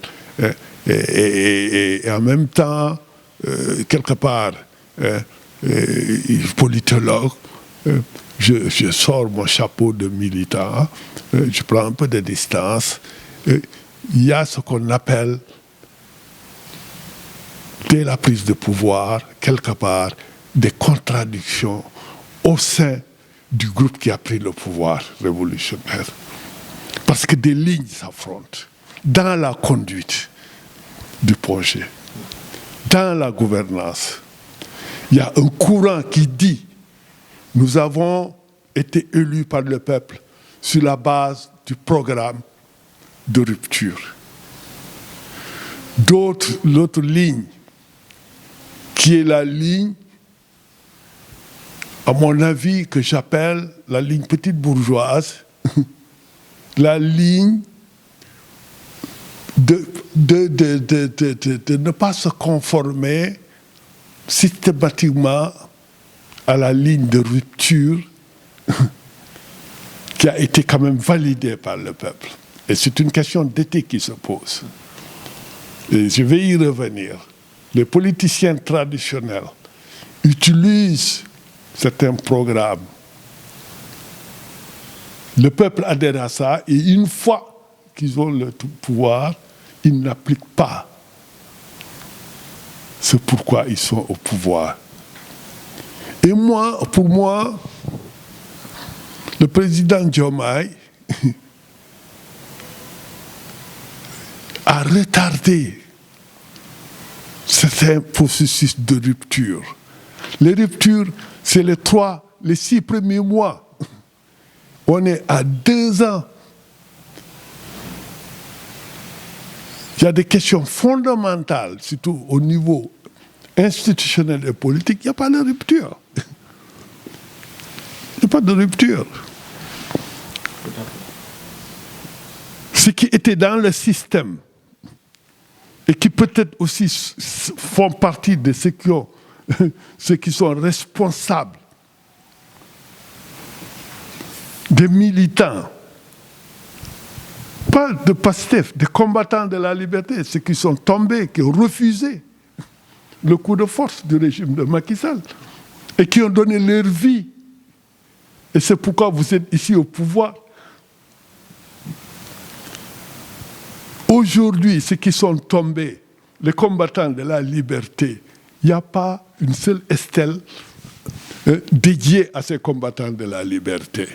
et en même temps, quelque part, politologue, je sors mon chapeau de militant, je prends un peu de distance. Il y a ce qu'on appelle, dès la prise de pouvoir, quelque part, des contradictions au sein du groupe qui a pris le pouvoir révolutionnaire. Parce que des lignes s'affrontent dans la conduite du projet, dans la gouvernance. Il y a un courant qui dit « Nous avons été élus par le peuple sur la base du programme de rupture ». L'autre ligne, qui est la ligne, à mon avis, que j'appelle la ligne petite bourgeoise, la ligne de ne pas se conformer systématiquement à la ligne de rupture qui a été quand même validée par le peuple. Et c'est une question d'éthique qui se pose. Et je vais y revenir. Les politiciens traditionnels utilisent certains programmes. Le peuple adhère à ça et une fois qu'ils ont le pouvoir, ils n'appliquent pas ce pourquoi ils sont au pouvoir. Et moi, pour moi, le président Diomaye a retardé certains processus de rupture. Les ruptures, c'est les 6 premiers mois. On est à 2 ans. Il y a des questions fondamentales, surtout au niveau institutionnel et politique, il n'y a pas de rupture. Il n'y a pas de rupture. Ce qui était dans le système et qui peut-être aussi font partie de ceux qui sont responsables des militants, pas de PASTEF, des combattants de la liberté, ceux qui sont tombés, qui ont refusé le coup de force du régime de Macky Sall et qui ont donné leur vie. Et c'est pourquoi vous êtes ici au pouvoir. Aujourd'hui, ceux qui sont tombés, les combattants de la liberté, il n'y a pas une seule stèle dédiée à ces combattants de la liberté.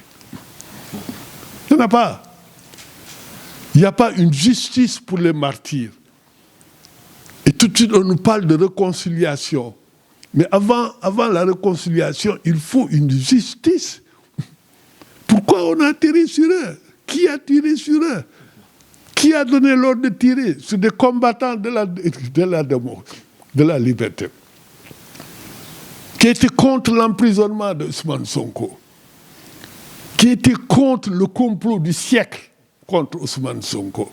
Il n'y en a pas. Il n'y a pas une justice pour les martyrs. Et tout de suite, on nous parle de réconciliation. Mais avant la réconciliation, il faut une justice. Pourquoi on a tiré sur eux? Qui a tiré sur eux? Qui a donné l'ordre de tirer sur des combattants de la liberté? Qui étaient contre l'emprisonnement de Ousmane Sonko? Qui étaient contre le complot du siècle contre Ousmane Sonko?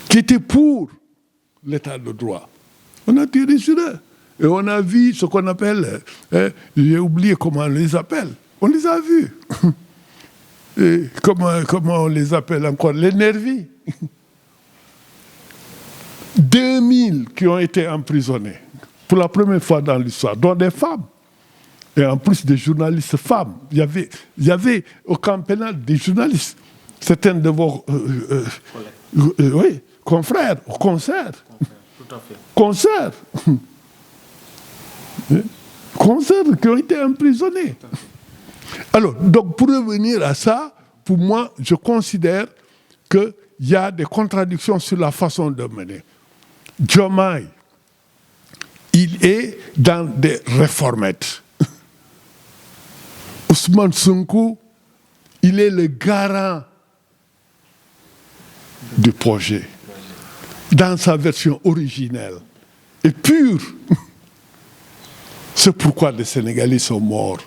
Qui étaient pour l'état de droit? On a tiré sur eux. Et on a vu ce qu'on appelle, j'ai oublié comment on les appelle, on les a vus. Et comment on les appelle encore? Les nervis. 2000 qui ont été emprisonnés pour la première fois dans l'histoire, dont des femmes. Et en plus des journalistes femmes. Il y avait au camp pénal des journalistes. Certains de vos confrères, au concert. Tout à fait. Concert. Concert qui ont été emprisonnés. Alors, donc pour revenir à ça, pour moi, je considère qu'il y a des contradictions sur la façon de mener. Diomaye, il est dans des réformettes. Ousmane Sonko, il est le garant du projet, dans sa version originelle et pure. C'est pourquoi les Sénégalais sont morts.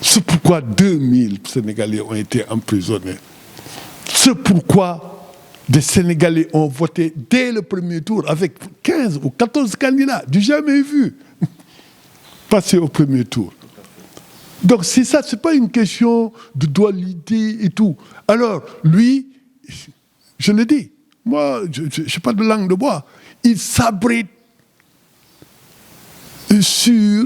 C'est pourquoi 2000 Sénégalais ont été emprisonnés. C'est pourquoi des Sénégalais ont voté dès le premier tour avec 15 ou 14 candidats, du jamais vu, passer au premier tour. Donc c'est ça, ce n'est pas une question de dualité et tout. Alors, lui, je le dis, moi, je n'ai pas de langue de bois, il s'abrite sur,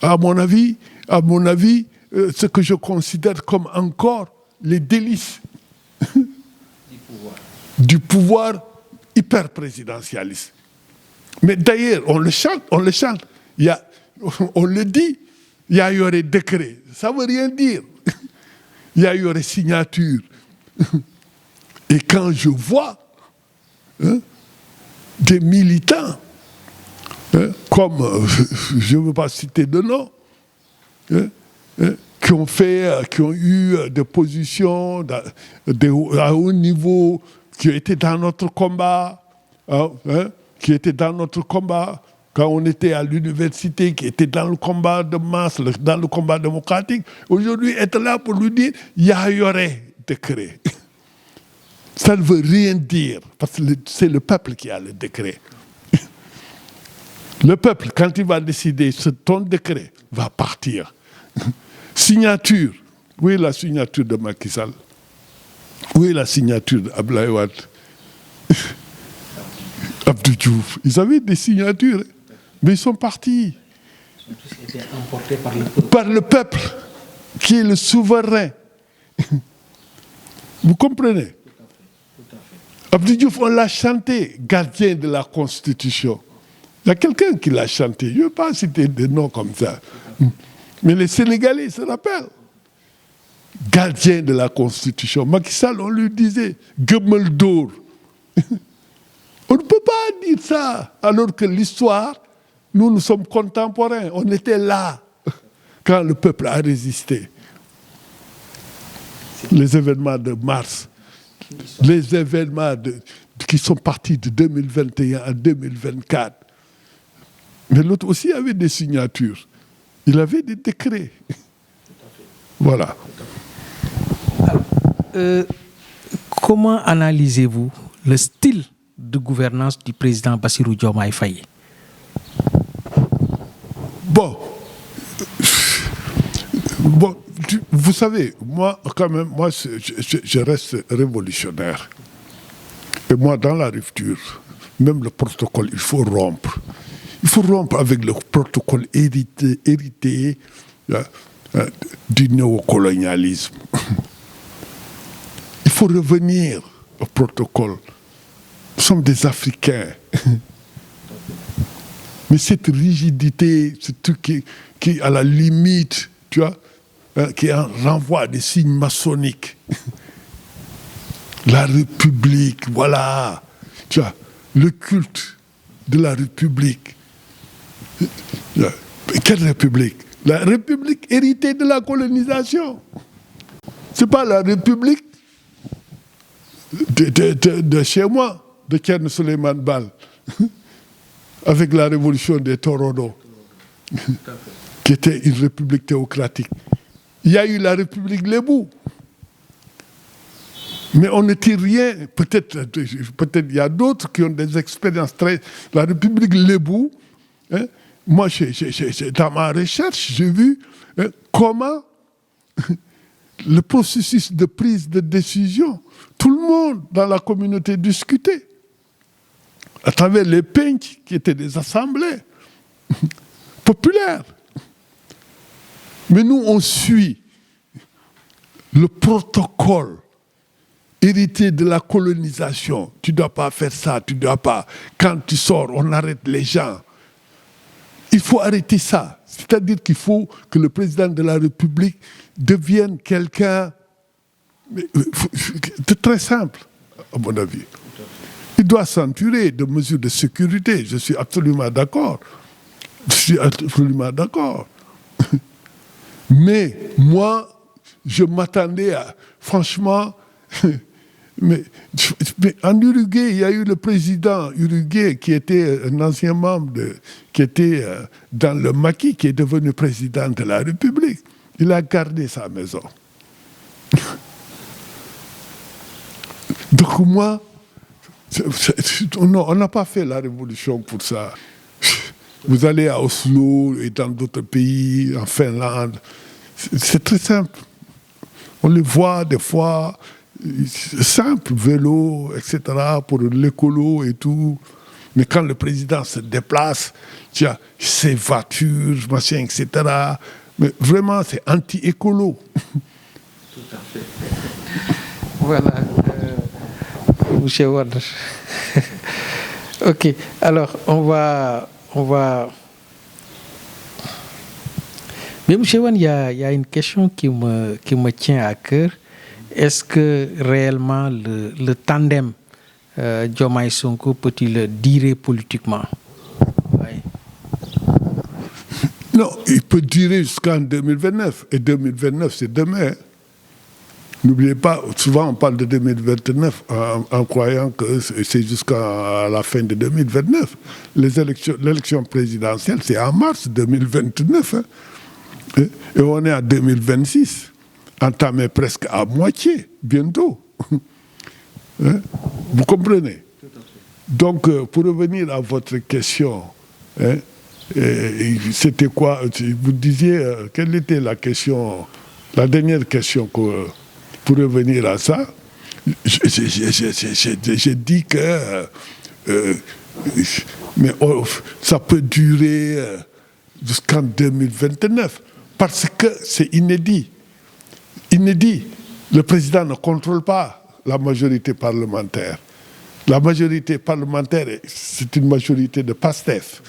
à mon avis, à mon avis, ce que je considère comme encore les délices du pouvoir hyper présidentialiste. Mais d'ailleurs, on le chante. On le dit, il y aurait décret. Ça ne veut rien dire. Il y aurait signature. Et quand je vois des militants, comme, je ne veux pas citer de nom, qui ont eu des positions à haut niveau, qui étaient dans notre combat, qui étaient dans notre combat quand on était à l'université, qui étaient dans le combat de masse, dans le combat démocratique. Aujourd'hui, être là pour lui dire, il y aurait décret. Ça ne veut rien dire, parce que c'est le peuple qui a le décret. Le peuple, quand il va décider, ton décret va partir. Signature. Où est la signature de Macky Sall? Où est la signature d'Abdoulaye Wade? Abdou Diouf. Ils avaient des signatures, mais ils sont partis. Ils ont tous été emportés par le peuple. Par le peuple, qui est le souverain. Vous comprenez? Tout à fait. Abdou Diouf, on l'a chanté, gardien de la Constitution. Il y a quelqu'un qui l'a chanté. Je ne veux pas citer des noms comme ça. Mais les Sénégalais se rappellent. Gardien de la Constitution. Macky Sall, on lui disait, Gueumel d'or. On ne peut pas dire ça, alors que l'histoire, nous sommes contemporains. On était là quand le peuple a résisté. Les événements de mars, les événements qui sont partis de 2021 à 2024. Mais l'autre aussi avait des signatures. Il avait des décrets. Voilà. Alors, comment analysez-vous le style de gouvernance du président Bassirou Diomaye Faye? Bon, vous savez, moi, quand même, je reste révolutionnaire. Et moi, dans la rupture, même le protocole, il faut rompre. Il faut rompre avec le protocole hérité du néocolonialisme. Il faut revenir au protocole. Nous sommes des Africains. Mais cette rigidité, ce truc qui à la limite, tu vois, qui renvoie à des signes maçonniques. La République, voilà. Tu vois, le culte de la République. Quelle République? La République héritée de la colonisation. Ce n'est pas la République de chez moi, de Thierno Souleymane Baal, avec la révolution des Torodo, qui était une république théocratique. Il y a eu la République Lébou. Mais on ne tire rien. Peut-être il y a d'autres qui ont des expériences très... La République Lébou, hein, moi, dans ma recherche, j'ai vu comment le processus de prise de décision, tout le monde dans la communauté discutait à travers les pencs qui étaient des assemblées populaires. Mais nous, on suit le protocole hérité de la colonisation. Tu ne dois pas faire ça, tu ne dois pas. Quand tu sors, on arrête les gens. Il faut arrêter ça. C'est-à-dire qu'il faut que le président de la République devienne quelqu'un de très simple, à mon avis. Il doit s'entourer de mesures de sécurité. Je suis absolument d'accord. Je suis absolument d'accord. Mais moi, je m'attendais à... Franchement... Mais en Uruguay, il y a eu le président uruguayen qui était un ancien membre, qui était dans le maquis, qui est devenu président de la République. Il a gardé sa maison. Donc moi, on n'a pas fait la révolution pour ça. Vous allez à Oslo et dans d'autres pays, en Finlande, c'est très simple. On les voit des fois... simple, vélo, etc., pour l'écolo et tout. Mais quand le président se déplace, tu as ses voitures, machin, etc., Mais vraiment, c'est anti-écolo. Tout à fait. Voilà, Monsieur Wade. Ok, alors on va... Mais Monsieur Wade, il y a une question qui me tient à cœur. Est-ce que réellement le tandem Diomaye Sonko peut-il durer politiquement? Oui. Non, il peut durer jusqu'en 2029. Et 2029, c'est demain. N'oubliez pas, souvent on parle de 2029 en croyant que c'est jusqu'à la fin de 2029. L'élection présidentielle, c'est en mars 2029. Hein. Et on est en 2026, entamé presque à moitié, bientôt. Hein? Vous comprenez? Donc, pour revenir à votre question, hein, c'était quoi? Vous disiez, quelle était la question, la dernière question pour revenir à ça? J'ai dit que mais ça peut durer jusqu'en 2029 parce que c'est inédit. Inédit. Le président ne contrôle pas la majorité parlementaire. La majorité parlementaire, c'est une majorité de PASTEF.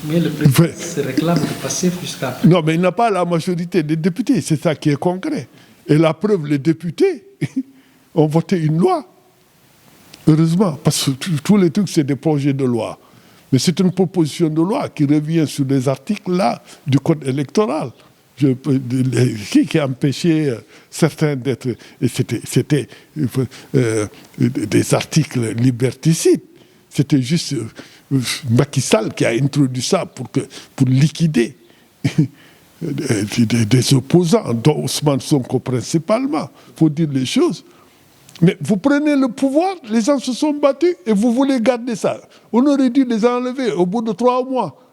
Mais le président se réclame de PASTEF jusqu'à... Non, mais il n'a pas la majorité des députés, c'est ça qui est concret. Et la preuve, les députés ont voté une loi. Heureusement, parce que tous les trucs, c'est des projets de loi. Mais c'est une proposition de loi qui revient sur des articles-là du code électoral. Qui a empêché certains d'être... C'était des articles liberticides. C'était juste Macky Sall qui a introduit ça pour liquider des opposants, dont Ousmane Sonko principalement. Il faut dire les choses. Mais vous prenez le pouvoir, les gens se sont battus et vous voulez garder ça. On aurait dû les enlever au bout de 3 mois.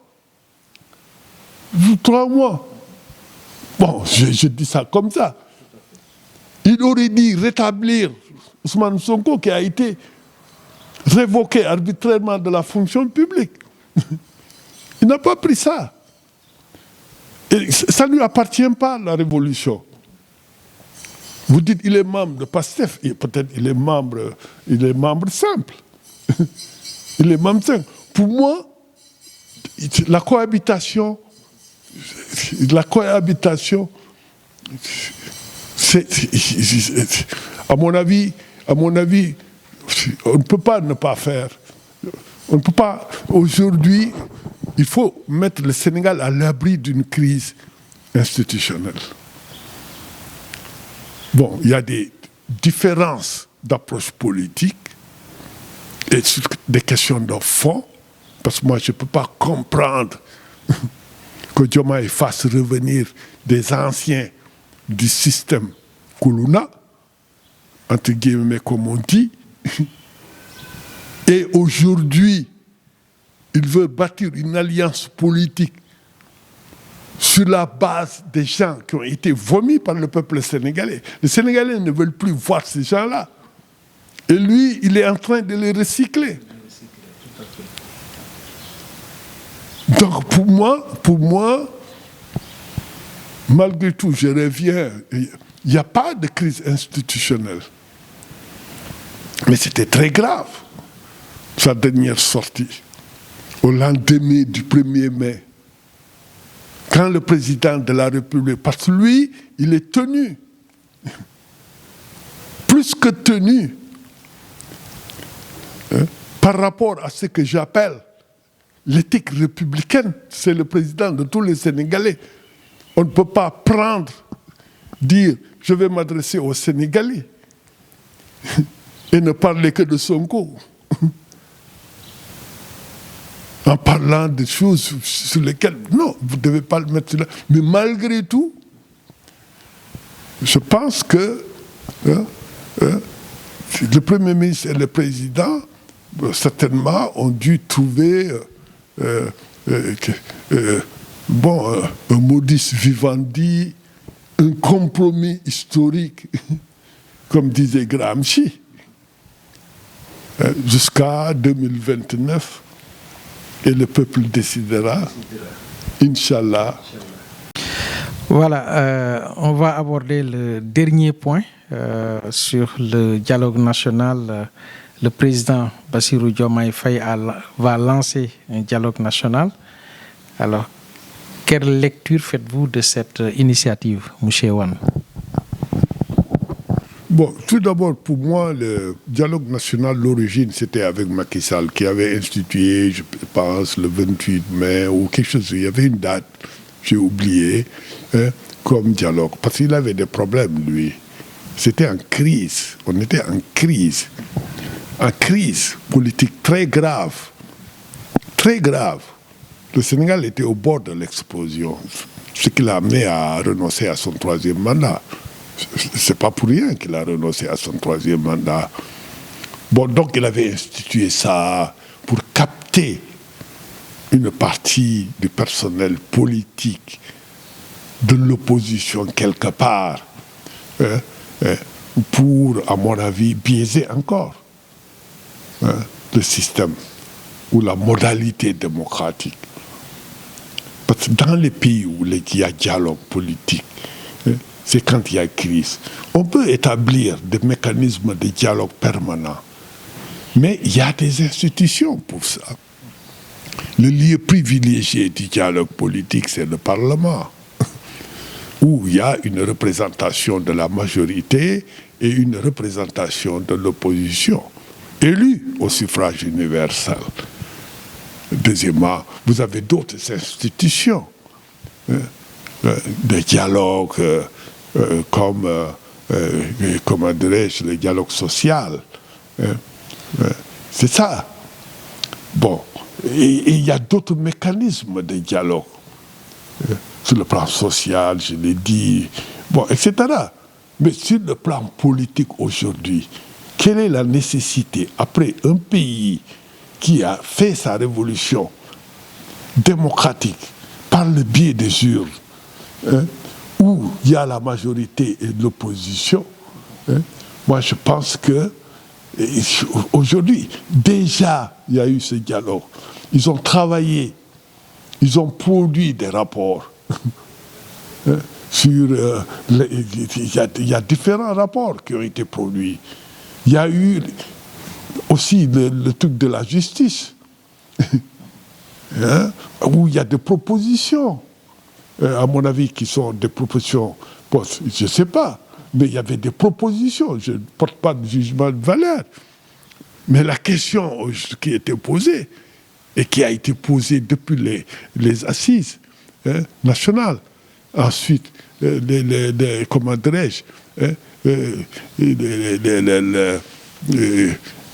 3 mois. Bon, je dis ça comme ça. Il aurait dû rétablir Ousmane Sonko qui a été révoqué arbitrairement de la fonction publique. Il n'a pas pris ça. Et ça ne lui appartient pas, la révolution. Vous dites qu'il est membre de PASTEF, et peut-être il est membre simple. Il est membre simple. Pour moi, la cohabitation, c'est, à mon avis, on ne peut pas ne pas faire. On ne peut pas, aujourd'hui, il faut mettre le Sénégal à l'abri d'une crise institutionnelle. Bon, il y a des différences d'approche politique et des questions de fond, parce que moi, je ne peux pas comprendre que Diomaye fasse revenir des anciens du système Koulouna, entre guillemets, comme on dit, et aujourd'hui, il veut bâtir une alliance politique sur la base des gens qui ont été vomis par le peuple sénégalais. Les Sénégalais ne veulent plus voir ces gens-là. Et lui, il est en train de les recycler. Donc pour moi, malgré tout, je reviens, il n'y a pas de crise institutionnelle. Mais c'était très grave, sa dernière sortie, au lendemain du 1er mai. Quand le président de la République, parce que lui, il est tenu, plus que tenu, hein, par rapport à ce que j'appelle l'éthique républicaine, c'est le président de tous les Sénégalais. On ne peut pas prendre, dire, je vais m'adresser aux Sénégalais et ne parler que de Sonko. En parlant de choses sur lesquelles, non, vous ne devez pas le mettre là. Mais malgré tout, je pense que le Premier ministre et le Président, certainement, ont dû trouver un modus vivendi, un compromis historique, comme disait Gramsci, jusqu'à 2029. Et le peuple décidera. Inch'Allah. Voilà, on va aborder le dernier point sur le dialogue national. Le président Bassirou Diomaye Faye va lancer un dialogue national. Alors, quelle lecture faites-vous de cette initiative, M. Wan? Bon, tout d'abord, pour moi, le dialogue national, l'origine, c'était avec Macky Sall, qui avait institué, je pense, le 28 mai ou quelque chose. Il y avait une date, j'ai oublié, comme dialogue. Parce qu'il avait des problèmes, lui. C'était en crise. On était en crise. En crise politique très grave. Très grave. Le Sénégal était au bord de l'explosion. Ce qui l'a amené à renoncer à son 3e mandat. C'est pas pour rien qu'il a renoncé à son 3e mandat. Bon, donc il avait institué ça pour capter une partie du personnel politique de l'opposition quelque part, pour, à mon avis, biaiser encore le système ou la modalité démocratique. Parce que dans les pays où il y a dialogue politique, c'est quand il y a crise. On peut établir des mécanismes de dialogue permanent, mais il y a des institutions pour ça. Le lieu privilégié du dialogue politique, c'est le Parlement, où il y a une représentation de la majorité et une représentation de l'opposition, élue au suffrage universel. Deuxièmement, vous avez d'autres institutions de dialogue, comme, comment dirais-je, le dialogue social. C'est ça. Bon, et il y a d'autres mécanismes de dialogue. Sur le plan social, je l'ai dit, bon, etc. Mais sur le plan politique aujourd'hui, quelle est la nécessité, après un pays qui a fait sa révolution démocratique par le biais des urnes, où il y a la majorité et l'opposition, moi je pense que aujourd'hui, déjà, il y a eu ce dialogue. Ils ont travaillé, ils ont produit des rapports. Il y a différents rapports qui ont été produits. Il y a eu aussi le truc de la justice, où il y a des propositions, à mon avis, qui sont des propositions, bon, je ne sais pas, mais il y avait des propositions, je ne porte pas de jugement de valeur. Mais la question qui était posée, et qui a été posée depuis les assises nationales, ensuite, comment dirais-je,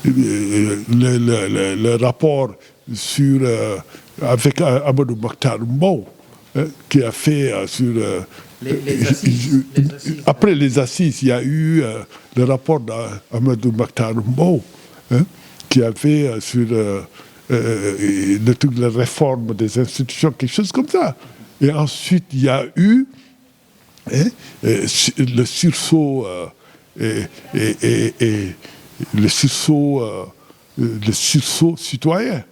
le rapport sur, avec Amadou Mokhtar Mbow, qui a fait sur... Les assises. Après les assises, il y a eu le rapport d'Amadou Mokhtar Mbow, qui a fait sur le truc de la réforme des institutions, quelque chose comme ça. Et ensuite, il y a eu le sursaut le sursaut citoyen,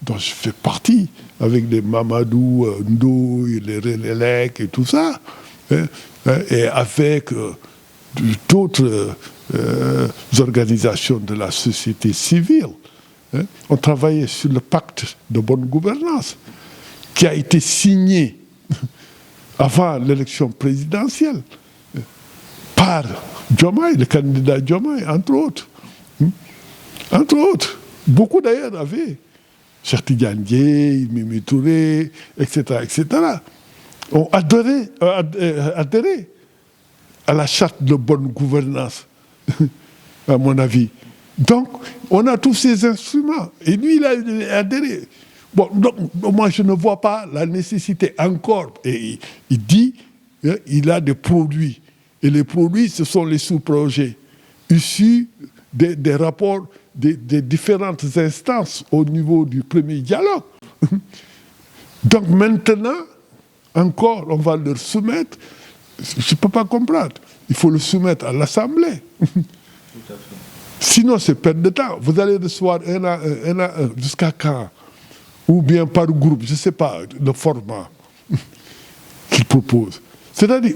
dont je fais partie, avec les Mamadou Ndoye, les Renelec et tout ça, et avec d'autres organisations de la société civile. On travaillait sur le pacte de bonne gouvernance, qui a été signé avant l'élection présidentielle par Diomaye, le candidat Diomaye, entre autres. Entre autres. Beaucoup d'ailleurs avaient. Cheikh Tidiane Dièye, Mimi Touré, etc., etc., ont adhéré à la charte de bonne gouvernance, à mon avis. Donc, on a tous ces instruments. Et lui, il a adhéré. Bon, donc, moi, je ne vois pas la nécessité encore. Et il dit qu'il a des produits. Et les produits, ce sont les sous-projets issus des rapports des différentes instances au niveau du premier dialogue. Donc maintenant, encore, on va leur soumettre. Je ne peux pas comprendre. Il faut le soumettre à l'Assemblée. Tout à fait. Sinon, c'est perte de temps. Vous allez recevoir un à un, jusqu'à quand? Ou bien par groupe, je ne sais pas, le format. qu'il propose. C'est-à-dire,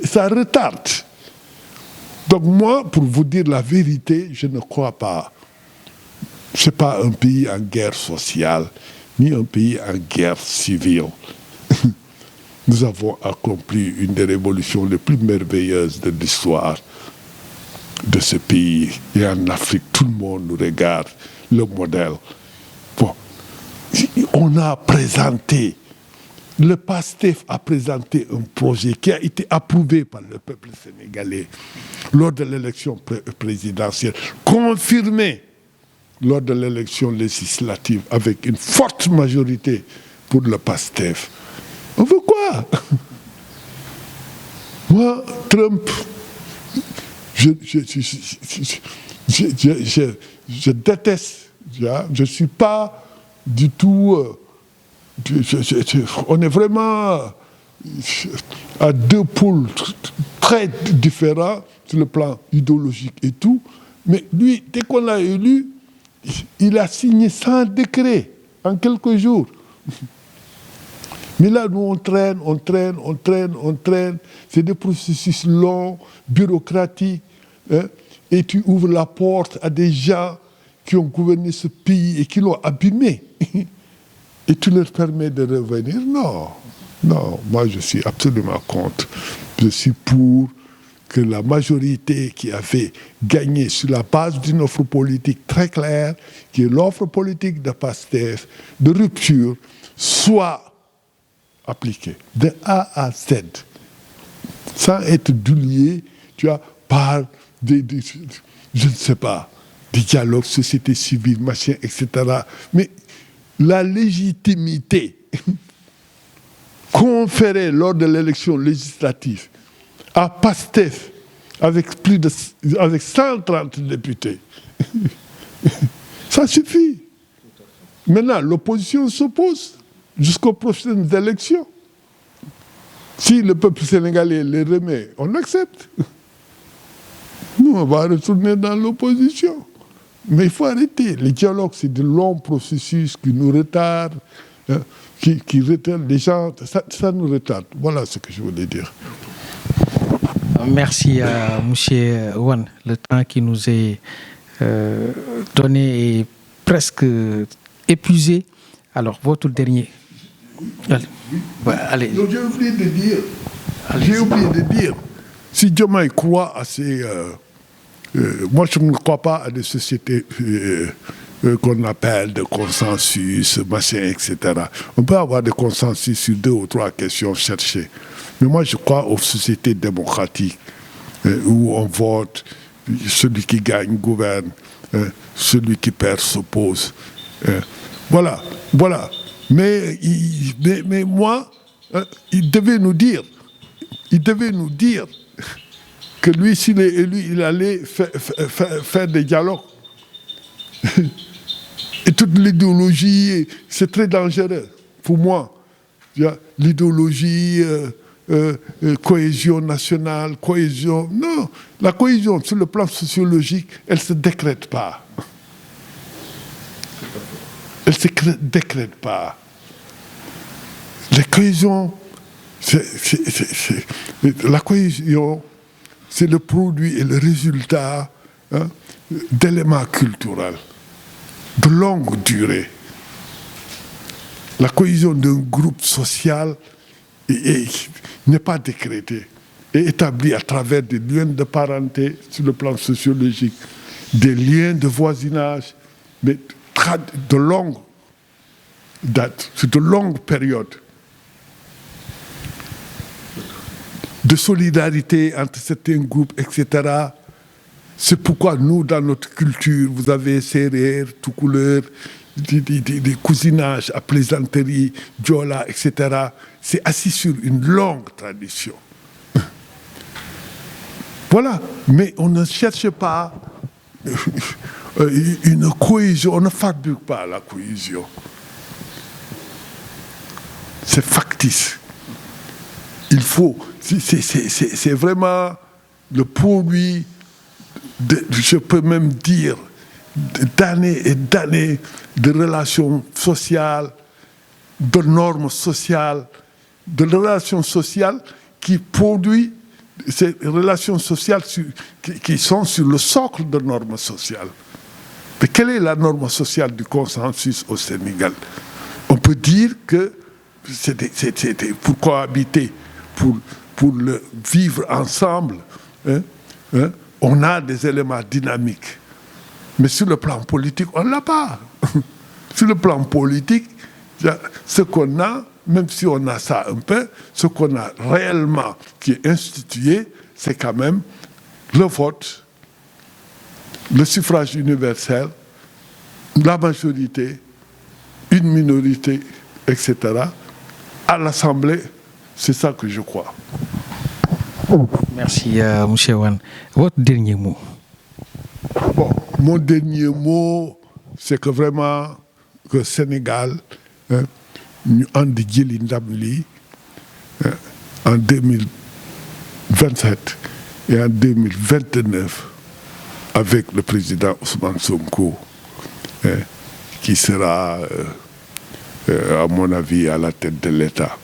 ça retarde. Donc moi, pour vous dire la vérité, je ne crois pas. Ce n'est pas un pays en guerre sociale, ni un pays en guerre civile. Nous avons accompli une des révolutions les plus merveilleuses de l'histoire de ce pays. Et en Afrique, tout le monde nous regarde, le modèle. Bon, on a présenté, le PASTEF a présenté un projet qui a été approuvé par le peuple sénégalais lors de l'élection présidentielle, confirmé lors de l'élection législative avec une forte majorité pour le PASTEF. On veut quoi? Moi, Trump, je déteste. Je ne suis pas du tout... on est vraiment à deux pôles très différents sur le plan idéologique et tout. Mais lui, dès qu'on l'a élu, il a signé 100 décrets en quelques jours. Mais là, nous, on traîne. C'est des processus longs, bureaucratiques. Hein, et tu ouvres la porte à des gens qui ont gouverné ce pays et qui l'ont abîmé. Et tu leur permets de revenir. Non, moi je suis absolument contre. Je suis pour que la majorité qui avait gagné sur la base d'une offre politique très claire, qui est l'offre politique de PASTEF, de rupture, soit appliquée de A à Z, sans être douillé, tu vois, par je ne sais pas, des dialogues, société civile, machin, etc. Mais la légitimité conférée lors de l'élection législative à PASTEF avec avec 130 députés, ça suffit. Maintenant, l'opposition s'oppose jusqu'aux prochaines élections. Si le peuple sénégalais les remet, on accepte. Nous, on va retourner dans l'opposition. Mais il faut arrêter. Les dialogues, c'est de longs processus qui nous retardent, hein, qui retardent les gens. Ça nous retarde. Voilà ce que je voulais dire. Merci à M. Wane. Le temps qui nous est donné est presque épuisé. Alors, votre dernier. Allez. Ouais, allez. Donc, j'ai oublié de dire. Si Diomaye croit à ces... moi, je ne crois pas à des sociétés qu'on appelle de consensus, machin, etc. On peut avoir des consensus sur 2 ou 3 questions cherchées. Mais moi, je crois aux sociétés démocratiques où on vote, celui qui gagne gouverne, celui qui perd s'oppose. Voilà. Mais moi, il devait nous dire que lui, s'il est élu, il allait faire des dialogues. Et toute l'idéologie, c'est très dangereux pour moi. L'idéologie, cohésion nationale, cohésion... Non, la cohésion, sur le plan sociologique, elle ne se décrète pas. Elle ne se décrète pas. La cohésion, c'est le produit et le résultat d'éléments culturels de longue durée. La cohésion d'un groupe social n'est pas décrétée, est établie à travers des liens de parenté sur le plan sociologique, des liens de voisinage, mais de longue date, sur de longues périodes, de solidarité entre certains groupes, etc. C'est pourquoi nous, dans notre culture, vous avez Sérère, tout couleur, des cousinages à plaisanterie, Diola, etc. C'est assis sur une longue tradition. Voilà. Mais on ne cherche pas une cohésion, on ne fabrique pas la cohésion. C'est factice. Il faut, c'est vraiment le produit, je peux même dire, d'années et d'années de relations sociales, de normes sociales de relations sociales qui produisent ces relations sociales qui sont sur le socle de normes sociales. Mais quelle est la norme sociale du consensus au Sénégal? On peut dire que c'était pour cohabiter, pour le vivre ensemble, on a des éléments dynamiques. Mais sur le plan politique, on ne l'a pas. Sur le plan politique, ce qu'on a, même si on a ça un peu, ce qu'on a réellement qui est institué, c'est quand même le vote, le suffrage universel, la majorité, une minorité, etc. À l'Assemblée, c'est ça que je crois. Merci, M. Wane. Votre dernier mot? Bon, mon dernier mot, c'est que vraiment, que Sénégal, nous avons dit en 2027 et en 2029 avec le président Ousmane Sonko, qui sera, à mon avis, à la tête de l'État.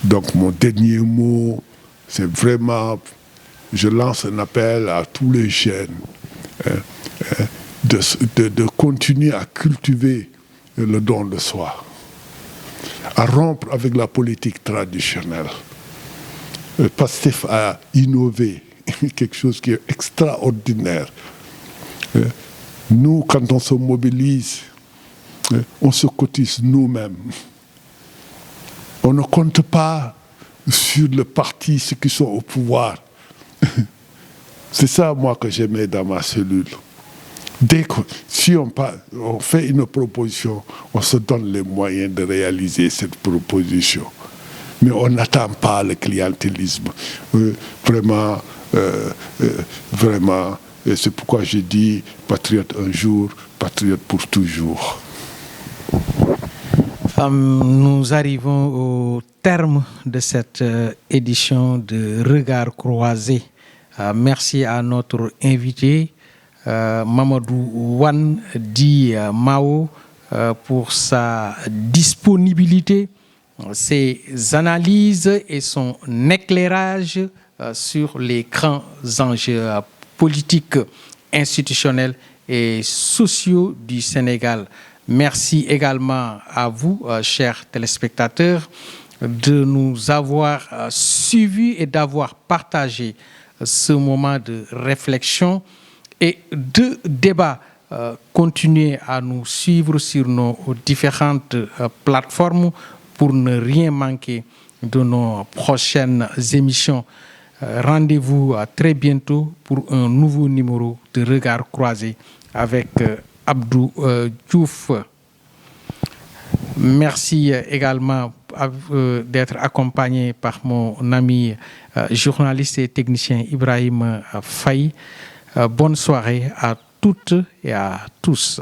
Donc mon dernier mot, c'est vraiment, je lance un appel à tous les jeunes de continuer à cultiver le don de soi, à rompre avec la politique traditionnelle. Pastef a innové quelque chose qui est extraordinaire. Nous, quand on se mobilise, on se cotise nous-mêmes. On ne compte pas sur le parti, ceux qui sont au pouvoir. C'est ça, moi, que j'aimais dans ma cellule. Dès que, si on fait une proposition, on se donne les moyens de réaliser cette proposition. Mais on n'attend pas le clientélisme. Vraiment, et c'est pourquoi je dis patriote un jour, patriote pour toujours. Nous arrivons au terme de cette édition de Regard croisé. Merci à notre invité, Mamadou Wane dit Mao, pour sa disponibilité, ses analyses et son éclairage sur les grands enjeux politiques, institutionnels et sociaux du Sénégal. Merci également à vous, chers téléspectateurs, de nous avoir suivis et d'avoir partagé ce moment de réflexion et de débat. Continuez à nous suivre sur nos différentes plateformes pour ne rien manquer de nos prochaines émissions. Rendez-vous très bientôt pour un nouveau numéro de Regard croisé avec Abdou Diouf. Merci également d'être accompagné par mon ami journaliste et technicien Ibrahim Faye. Bonne soirée à toutes et à tous.